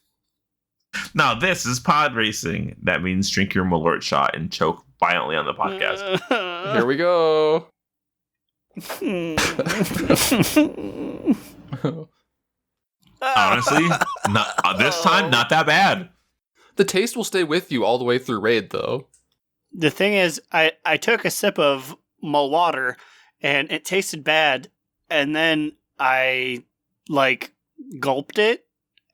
Now this is pod racing. That means drink your Malort shot and choke violently on the podcast. Here we go. Honestly, this time not that bad. The taste will stay with you all the way through raid, though. The thing is, I took a sip of my water and it tasted bad, and then I gulped it,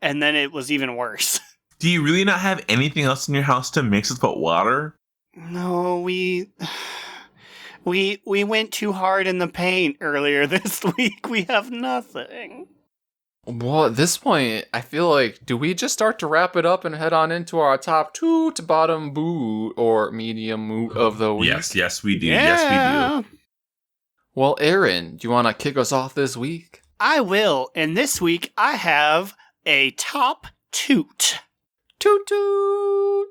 and then it was even worse. Do you really not have anything else in your house to mix with but water? No, we went too hard in the paint earlier this week. We have nothing. Well, at this point, I feel like, do we just start to wrap it up and head on into our top 2 to bottom boo or medium moot of the week? Yes, we do. Yeah. Yes, we do. Well, Aaron, do you want to kick us off this week? I will. And this week, I have a top toot. Toot toot.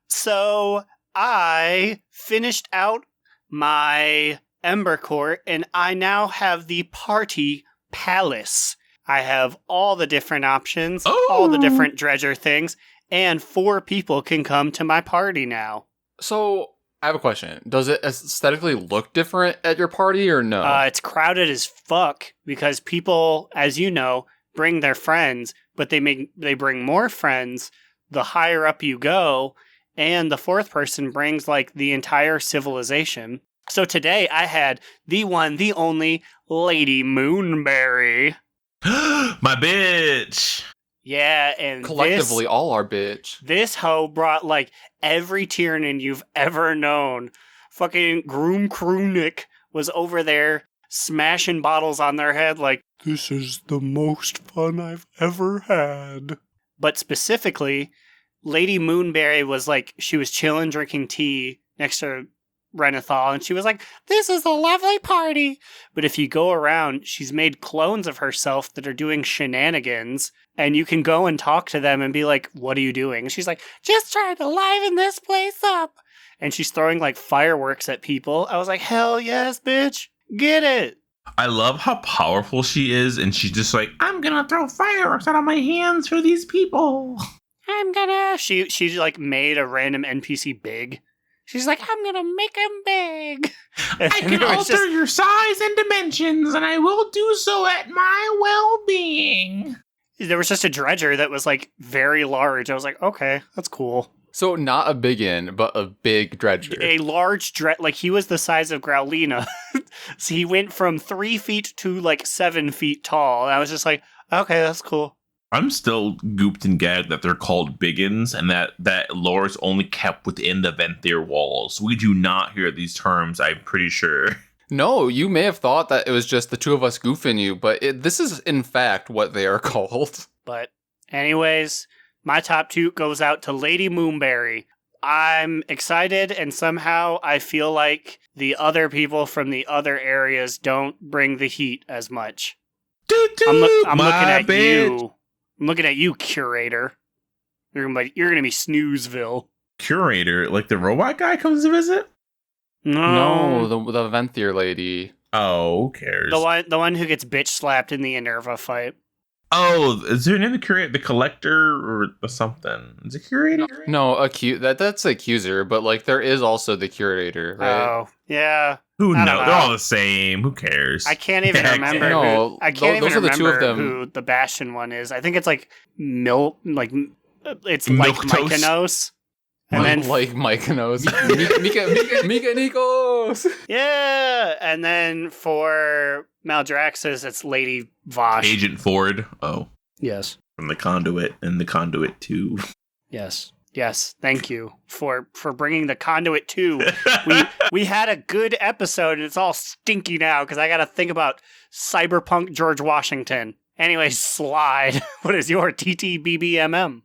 So I finished out my Ember Court, and I now have the Party Palace. I have all the different options, all the different dredger things, and 4 people can come to my party now. So I have a question. Does it aesthetically look different at your party or no? It's crowded as fuck because people, as you know, bring their friends, but they bring more friends the higher up you go, and the 4th person brings like the entire civilization. So today I had the one, the only Lady Moonberry. My bitch. Yeah, and Collectively, all our bitch. This hoe brought like every Tiernan you've ever known. Fucking Groom Krunick was over there smashing bottles on their head like, this is the most fun I've ever had. But specifically, Lady Moonberry was like, she was chilling, drinking tea next to Renathal, and she was like, this is a lovely party. But if you go around, she's made clones of herself that are doing shenanigans, and you can go and talk to them and be like, what are you doing? And she's like, just trying to liven this place up. And she's throwing like fireworks at people. I was like, hell yes, bitch. Get it. I love how powerful she is, and she's just like, I'm gonna throw fireworks out of my hands for these people. She like made a random NPC big. She's like, I'm gonna make him big. I can alter your size and dimensions, and I will do so at my well-being. There was just a dredger that was like very large. I was like, okay, that's cool. So not a big inn, but a big dredger. A large like he was the size of Growliina. So he went from 3 feet to like 7 feet tall. And I was just like, okay, that's cool. I'm still gooped and gagged that they're called biggins, and that lore is only kept within the Venthyr walls. We do not hear these terms, I'm pretty sure. No, you may have thought that it was just the 2 of us goofing you, but this is in fact what they are called. But anyways, my top 2 goes out to Lady Moonberry. I'm excited, and somehow I feel like the other people from the other areas don't bring the heat as much. I'm looking at you. I'm looking at you, Curator. You're gonna be Snoozeville. Curator? Like the robot guy comes to visit? No, the Venthyr lady. Oh, who cares? The one who gets bitch slapped in the Enerva fight. Oh, is there name the curator? The collector or something? Is it curator? No, that's accuser, but like there is also the curator, right? Oh, yeah. Who knows? They're all the same. Who cares? I can't even remember. No, I can't even remember the 2 of them. Who the Bastion one is. I think it's like it's Milk like Toast. Mykonos. And then like Mykonos. Mika Nikos. Yeah, and then for Maldraxxus, it's Lady Vosh. Agent Ford. Oh, yes. from the Conduit and the Conduit 2. Yes. Thank you for bringing the Conduit 2. We had a good episode, and it's all stinky now because I got to think about cyberpunk George Washington. Anyway, Slide. What is your TTBBMM?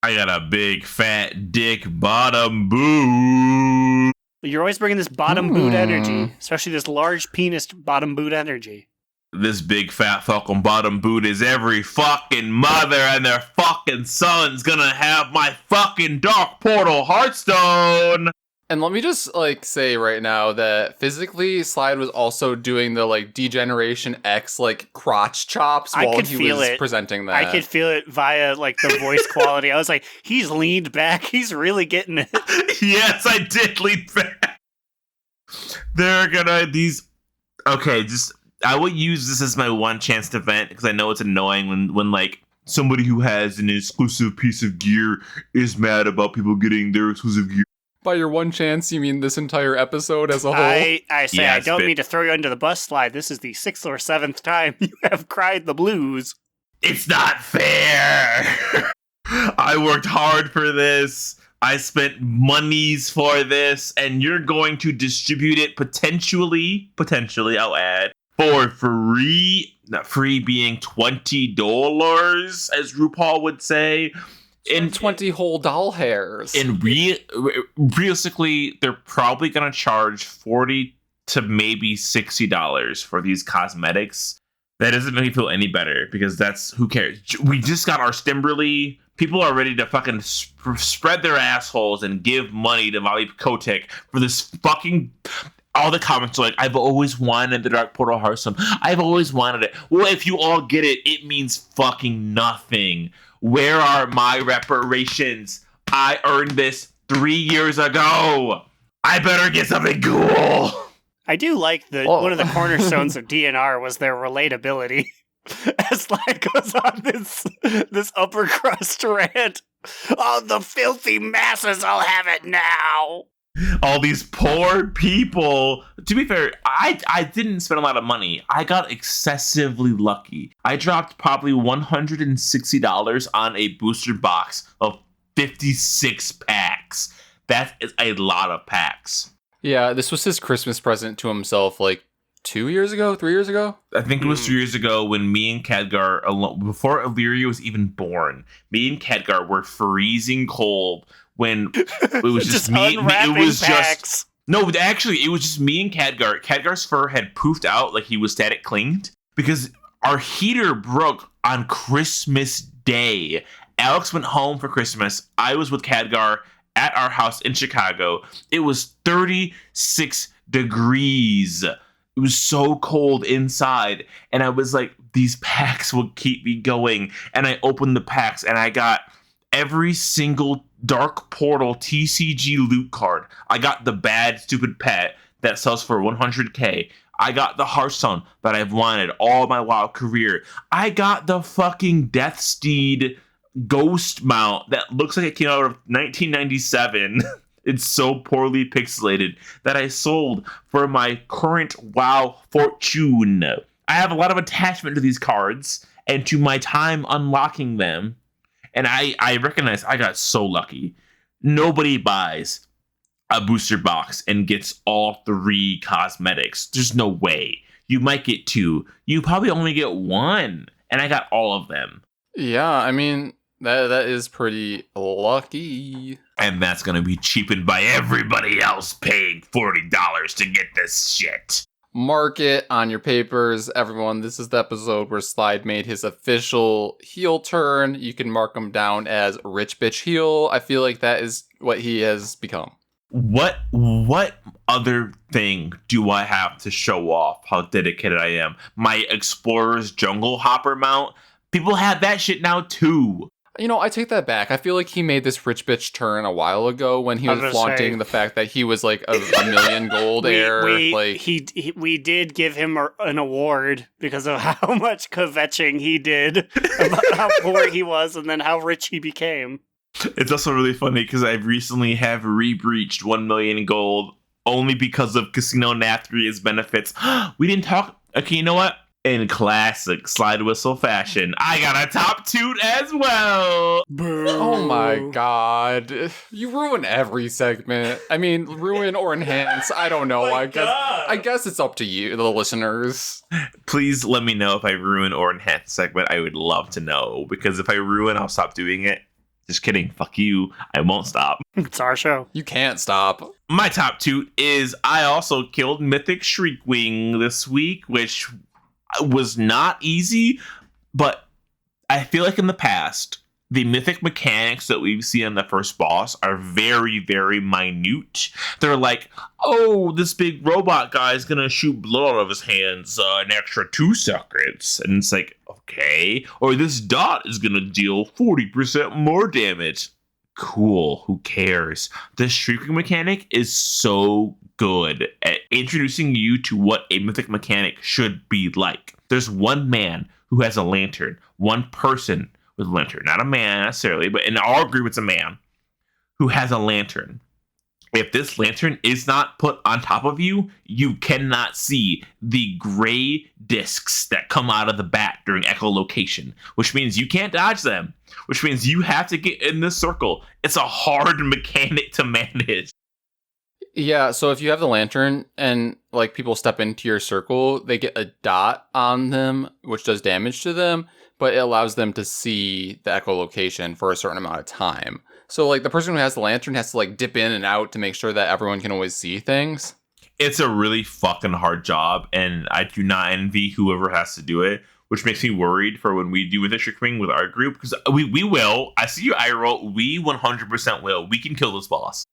I got a big fat dick bottom boot. You're always bringing this bottom boot energy, especially this large penis bottom boot energy. This big fat fucking bottom boot is every fucking mother and their fucking son's gonna have my fucking Dark Portal Hearthstone. And let me just like say right now that physically Slide was also doing the like Degeneration X like crotch chops while he was presenting that. I could feel it via like the voice quality. I was like, he's leaned back. He's really getting it. Yes, I did lean back. They're gonna I will use this as my one chance to vent because I know it's annoying when like somebody who has an exclusive piece of gear is mad about people getting their exclusive gear. By your one chance, you mean this entire episade as a whole? I say yes, I don't mean to throw you under the bus, Slide. This is the 6th or 7th time you have cried the blues. It's not fair. I worked hard for this. I spent monies for this, and you're going to distribute it potentially, I'll add, for free. Not free being $20, as RuPaul would say. In 20 whole doll hairs. And realistically, they're probably going to charge $40 to maybe $60 for these cosmetics. That doesn't make me feel any better because that's who cares. We just got our Stimberly. People are ready to fucking spread their assholes and give money to Molly Kotick for this fucking. All the comments are like, I've always wanted the Dark Portal Hearthstone. I've always wanted it. Well, if you all get it, it means fucking nothing. Where are my reparations? I earned this 3 years ago. I better get something cool. I do like one of the cornerstones of DNR was their relatability. As Slide goes on this upper crust rant. Oh, the filthy masses, I'll have it now. All these poor people. To be fair, I didn't spend a lot of money. I got excessively lucky. I dropped probably $160 on a booster box of 56 packs. That is a lot of packs. Yeah, this was his Christmas present to himself like 3 years ago? I think it was 3 years ago when me and Khadgar, before Illyria was even born, me and Khadgar were freezing cold when it was just me. It was packs. It was just me and Khadgar. Khadgar's fur had poofed out like he was static clinged because our heater broke on Christmas Day. Alex went home for Christmas. I was with Khadgar at our house in Chicago. It was 36 degrees. It was so cold inside. And I was like, these packs will keep me going. And I opened the packs and I got every single Dark Portal TCG loot card. I got the bad, stupid pet that sells for 100k. I got the Hearthstone that I've wanted all my WoW career. I got the fucking Death Steed ghost mount that looks like it came out of 1997. It's so poorly pixelated that I sold for my current WoW fortune. I have a lot of attachment to these cards and to my time unlocking them. And I recognize I got so lucky. Nobody buys a booster box and gets all 3 cosmetics. There's no way. You might get 2. You probably only get 1. And I got all of them. Yeah, I mean, that is pretty lucky. And that's going to be cheapened by everybody else paying $40 to get this shit. Mark it on your papers, everyone. This is the episode where Slide made his official heel turn. You can mark him down as Rich Bitch Heel. I feel like that is what he has become. What other thing do I have to show off how dedicated I am? My Explorer's Jungle Hopper mount? People have that shit now too. You know, I take that back. I feel like he made this rich bitch turn a while ago when he was flaunting the fact that he was like a million gold heir. We did give him an award because of how much kvetching he did about how poor he was and then how rich he became. It's also really funny because I recently have re-breached 1 million gold only because of Casino Nathrya's benefits. We didn't talk. Okay, you know what? In classic Slidewhistle fashion, I got a top toot as well. Oh my god. You ruin every segment. I mean, ruin or enhance. I don't know. I guess it's up to you, the listeners. Please let me know if I ruin or enhance segment. I would love to know, because if I ruin, I'll stop doing it. Just kidding. Fuck you. I won't stop. It's our show. You can't stop. My top toot is I also killed Mythic Shriekwing this week, which was not easy, but I feel like in the past, the mythic mechanics that we've seen in the first boss are very, very minute. They're like, oh, this big robot guy is going to shoot blood out of his hands an extra 2 seconds. And it's like, okay. Or this dot is going to deal 40% more damage. Cool, who cares? The Shrieking mechanic is so good at introducing you to what a mythic mechanic should be like. There's one man who has a lantern, one person with a lantern, not a man necessarily, but in our group it's a man who has a lantern. If this lantern is not put on top of you, you cannot see the gray discs that come out of the bat during echolocation, which means you can't dodge them, which means you have to get in this circle. It's a hard mechanic to manage. Yeah, so if you have the lantern and like people step into your circle, they get a dot on them, which does damage to them, but it allows them to see the echolocation for a certain amount of time. So like the person who has the lantern has to like dip in and out to make sure that everyone can always see things. It's a really fucking hard job, and I do not envy whoever has to do it, which makes me worried for when we do with District Ring with our group, because we will. I see you, Iroh. We 100% will. We can kill this boss.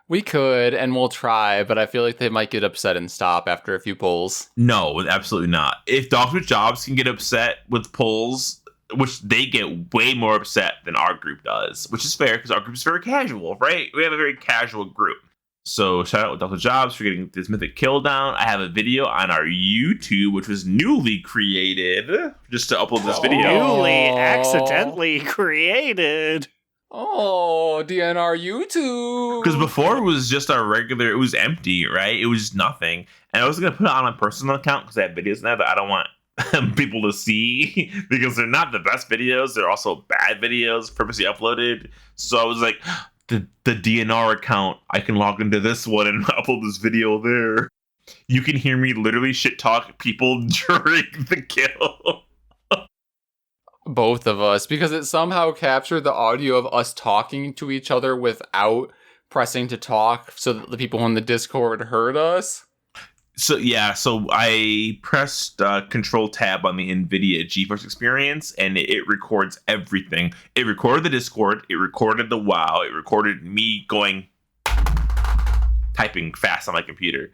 We could, and we'll try, but I feel like they might get upset and stop after a few pulls. No, absolutely not. If Dogs with Jobs can get upset with pulls, which they get way more upset than our group does, which is fair because our group is very casual, right? We have a very casual group. So shout out with Dogs with Jobs for getting this mythic kill down. I have a video on our YouTube, which was newly created, just to upload this video. Newly accidentally created. Oh, DNR YouTube. Because before it was just our regular, it was empty, right? It was nothing. And I was going to put it on my personal account because I have videos now that I don't want people to see because they're not the best videos. They're also bad videos purposely uploaded. So I was like, the DNR account, I can log into this one and upload this video there. You can hear me literally shit talk people during the kill. Both of us, because it somehow captured the audio of us talking to each other without pressing to talk so that the people on the Discord heard us. So I pressed Control Tab on the NVIDIA GeForce Experience, and it records everything. It recorded the Discord, it recorded the WoW, it recorded me typing fast on my computer.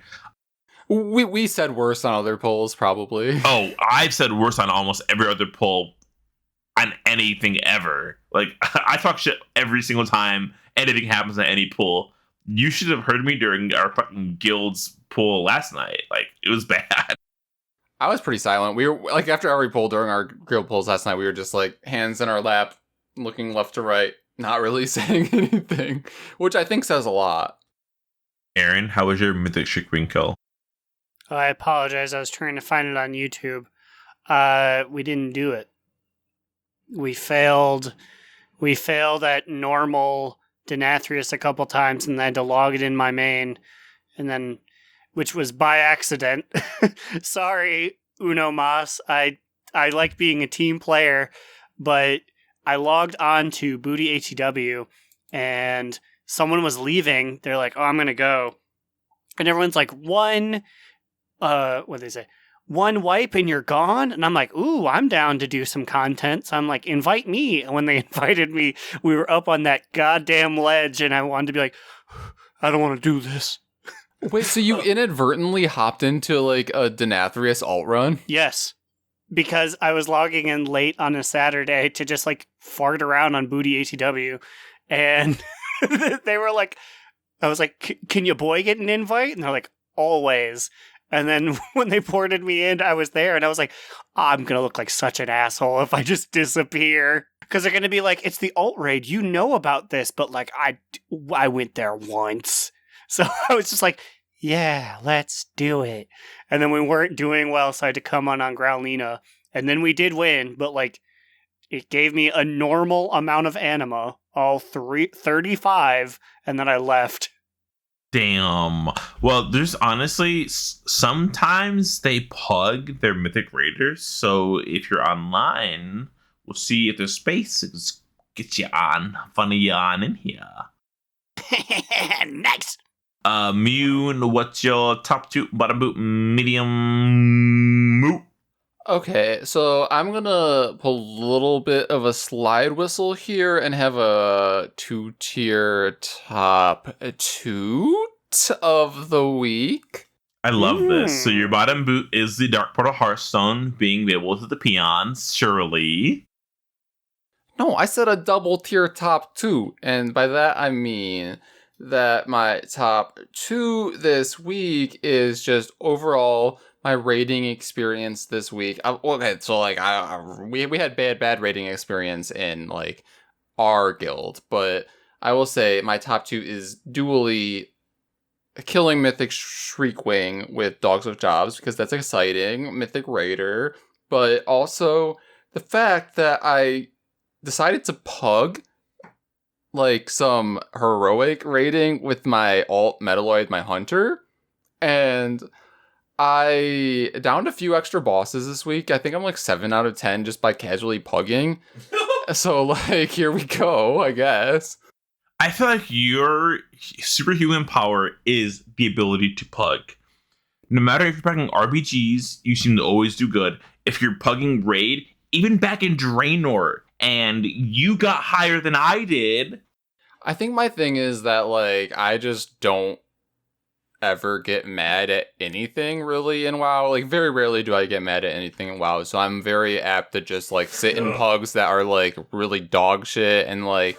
We said worse on other polls, probably. Oh, I've said worse on almost every other poll on anything ever. Like, I talk shit every single time anything happens at any poll. You should have heard me during our fucking guild's poll last night. Like, it was bad. I was pretty silent. We were like, after every poll during our guild polls last night, we were just like hands in our lap, looking left to right, not really saying anything, which I think says a lot. Aaron, how was your Mythic Ring kill? Oh, I apologize. I was trying to find it on YouTube. We didn't do it. We failed at normal Denathrius a couple times, and I had to log it in my main, and then, which was by accident. Sorry, Uno Mas. I like being a team player, but I logged on to Booty ATW, and someone was leaving. They're like, "Oh, I'm gonna go," and everyone's like, "What did they say? One wipe and you're gone?" And I'm like, ooh, I'm down to do some content. So I'm like, invite me. And when they invited me, we were up on that goddamn ledge, and I wanted to be like, I don't want to do this. Wait, so you inadvertently hopped into like a Denathrius alt run? Yes. Because I was logging in late on a Saturday to just like fart around on Booty ATW. And they were like, I was like, can your boy get an invite? And they're like, always. And then when they ported me in, I was there, and I was like, I'm going to look like such an asshole if I just disappear. Because they're going to be like, it's the alt raid. You know about this, but like, I went there once. So I was just like, yeah, let's do it. And then we weren't doing well, so I had to come on Growliina. And then we did win, but like, it gave me a normal amount of anima, all 35, and then I left. Damn. Well, there's honestly, sometimes they pug their Mythic Raiders. So if you're online, we'll see if there's space. Let's get you on. Funny you on in here. Nice. Mune, what's your top two, bottom boot, medium moot? Okay, so I'm gonna pull a little bit of a slide whistle here and have a 2-tier top toot of the week. I love this. So your bottom boot is the Dark Portal Hearthstone being available to the peons, surely. No, I said a double tier top toot, and by that I mean that my top two this week is just overall my rating experience this week. Okay, so like we had bad rating experience in like our guild, but I will say my top two is dually killing Mythic Shriekwing with Dogs with Jobs because that's exciting, Mythic Raider, but also the fact that I decided to pug like some heroic rating with my alt Metaloid, my hunter, and I downed a few extra bosses this week. I think I'm like 7 out of 10 just by casually pugging. So like, here we go, I guess. I feel like your superhuman power is the ability to pug. No matter if you're pugging RPGs, you seem to always do good. If you're pugging Raid, even back in Draenor, and you got higher than I did. I think my thing is that, like, I just don't ever get mad at anything really in WoW. Like, very rarely do I get mad at anything in WoW, so I'm very apt to just, like, sit in pugs that are, like, really dog shit, and, like,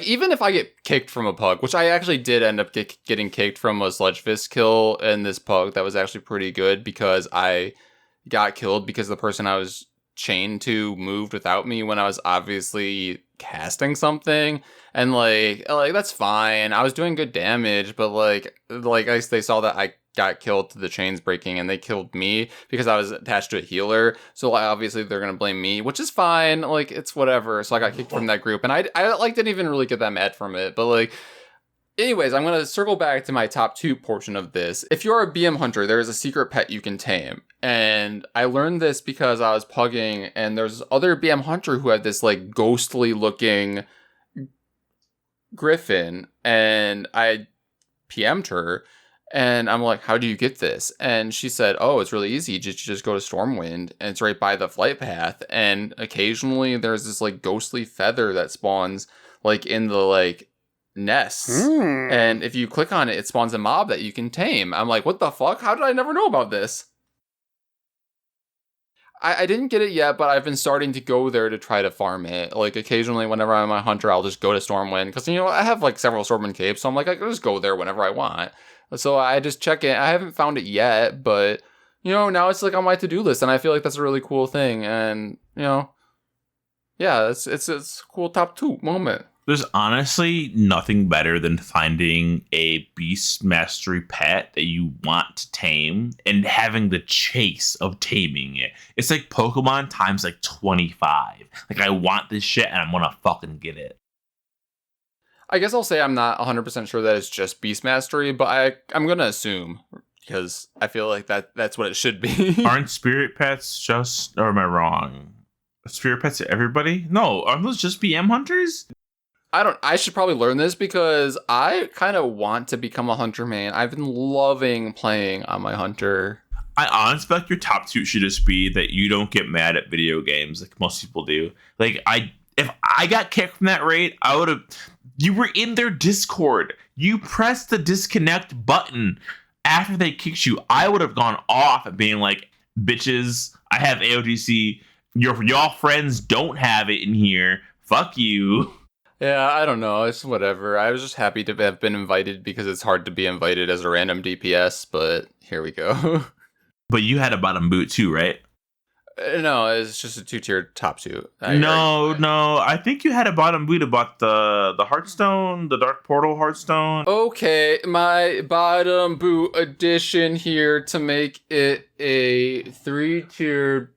even if I get kicked from a pug, which I actually did end up getting kicked from a Sludgefisk kill in this pug that was actually pretty good, because I got killed because the person I was chained to moved without me when I was obviously casting something, and like that's fine. I was doing good damage, but like they saw that I got killed to the chains breaking, and they killed me because I was attached to a healer. So like, obviously they're gonna blame me, which is fine. Like, it's whatever. So I got kicked from that group, and I like didn't even really get that mad from it. But like, anyways, I'm going to circle back to my top 2 portion of this. If you're a BM hunter, there is a secret pet you can tame. And I learned this because I was pugging, and there's other BM hunter who had this like ghostly looking griffin, and I PM'd her, and I'm like, how do you get this? And she said, oh, it's really easy. You just go to Stormwind, and it's right by the flight path. And occasionally there's this like ghostly feather that spawns like in the like nests, and if you click on it, it spawns a mob that you can tame. I'm like, what the fuck? How did I never know about this? I didn't get it yet, but I've been starting to go there to try to farm it. Like, occasionally whenever I'm a hunter, I'll just go to Stormwind, because, you know, I have like several Stormwind capes, so I'm like, I can just go there whenever I want. So I just check it. I haven't found it yet, but, you know, now it's like on my to-do list, and I feel like that's a really cool thing. And, you know, yeah, it's a cool top 2 moment. There's honestly nothing better than finding a beast mastery pet that you want to tame and having the chase of taming it. It's like Pokemon times like 25. Like, I want this shit and I'm gonna fucking get it. I guess I'll say I'm not 100% sure that it's just beast mastery, but I'm gonna assume, because I feel like that's what it should be. Aren't spirit pets just, or am I wrong? Spirit pets to everybody? No, aren't those just BM hunters? I should probably learn this, because I kind of want to become a hunter main. I've been loving playing on my hunter. I honestly feel like your top 2 should just be that you don't get mad at video games like most people do. Like, if I got kicked from that raid, I would have. You were in their Discord. You pressed the disconnect button after they kicked you. I would have gone off at being like, bitches, I have AOTC. Y'all friends don't have it in here. Fuck you. Yeah, I don't know. It's whatever. I was just happy to have been invited, because it's hard to be invited as a random DPS, but here we go. But you had a bottom boot too, right? No, it's just a 2-tiered top 2. No. I think you had a bottom boot about the Hearthstone, the Dark Portal Hearthstone. Okay, my bottom boot addition here to make it a 3-tiered.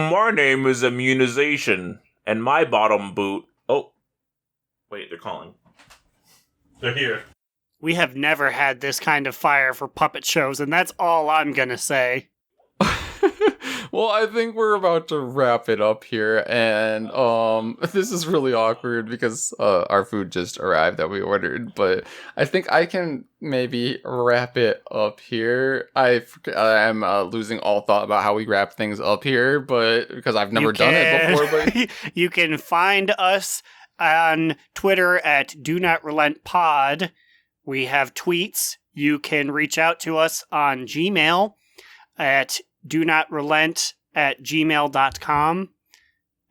My name is Immunization, and my bottom boot. Oh, wait, they're calling. They're here. We have never had this kind of fire for puppet shows, and that's all I'm gonna say. Well, I think we're about to wrap it up here, and this is really awkward because our food just arrived that we ordered, but I think I can maybe wrap it up here. I'm losing all thought about how we wrap things up here, but because I've never done it before. But you can find us on Twitter at Do Not Relent Pod. We have tweets. You can reach out to us on Gmail at donotrelent@gmail.com.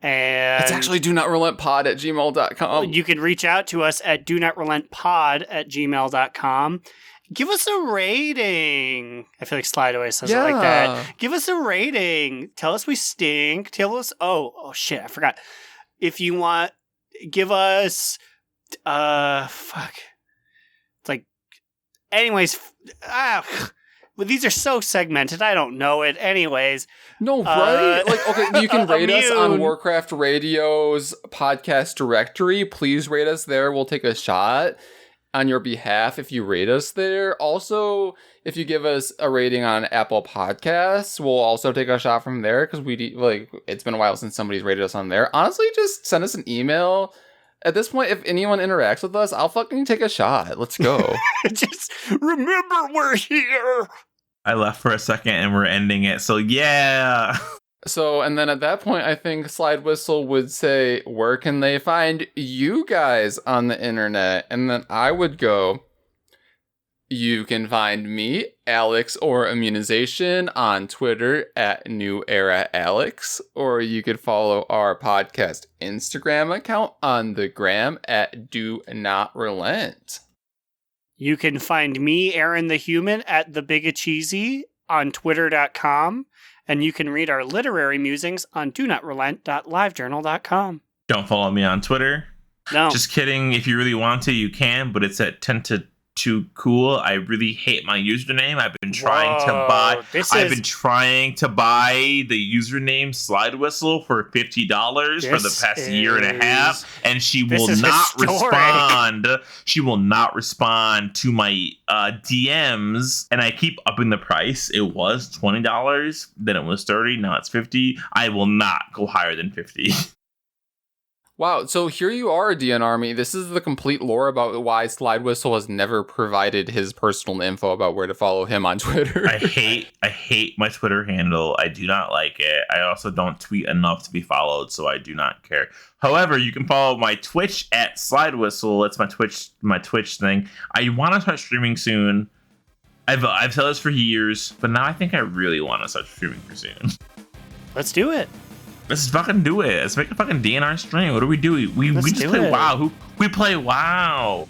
And it's actually donotrelentpod@gmail.com. You can reach out to us at donotrelentpod@gmail.com. Give us a rating. I feel like Slide always says it like that. Give us a rating. Tell us we stink. Tell us, oh shit, I forgot. If you want, give us, fuck. It's like, anyways, well, these are so segmented. I don't know it. Anyways. No, right? Like, okay, you can rate us on Warcraft Radio's podcast directory. Please rate us there. We'll take a shot on your behalf if you rate us there. Also, if you give us a rating on Apple Podcasts, we'll also take a shot from there, because it's been a while since somebody's rated us on there. Honestly, just send us an email At this point, if anyone interacts with us, I'll fucking take a shot. Let's go. Just remember we're here. I left for a second and we're ending it. So yeah. So, and then at that point, I think Slidewhistle would say, where can they find you guys on the internet? And then I would go, you can find me, Alex or Immunization, on Twitter at New Era Alex, or you could follow our podcast Instagram account on the gram at Do Not Relent. You can find me, Aaron the Human, at The Bigacheesy on twitter.com, and you can read our literary musings on donotrelent.livejournal.com. Don't follow me on Twitter. No. Just kidding. If you really want to, you can, but it's at 10 to 2 cool. I really hate my username. I've been trying to buy the username Slidewhistle for $50 for the past year and a half, and she will not respond. She will not respond to my DMs, and I keep upping the price. It was $20, then it was $30, now it's $50. I will not go higher than $50. Wow, so here you are, DN Army. This is the complete lore about why Slidewhistle has never provided his personal info about where to follow him on Twitter. I hate my Twitter handle. I do not like it. I also don't tweet enough to be followed, so I do not care. However, you can follow my Twitch at Slidewhistle. It's my Twitch thing. I want to start streaming soon. I've said this for years, but now I think I really want to start streaming soon. Let's do it. Let's fucking do it. Let's make a fucking DNR stream. What do we do? We just play WoW. We play WoW. All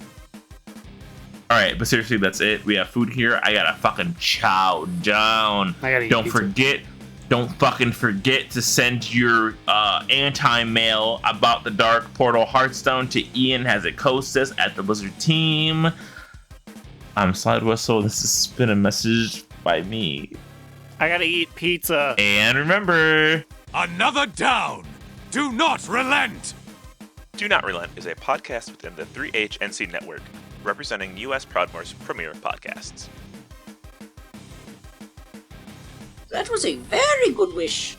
right, but seriously, that's it. We have food here. I gotta fucking chow down. Don't fucking forget to send your anti-mail about the Dark Portal Hearthstone to Ian Hazekostas at the Blizzard team. I'm Slidewhistle. This has been a message by me. I gotta eat pizza. And remember... Another down! Do not relent! Do Not Relent is a podcast within the 3HNC network, representing U.S. Proudmoore's premier podcasts. That was a very good wish.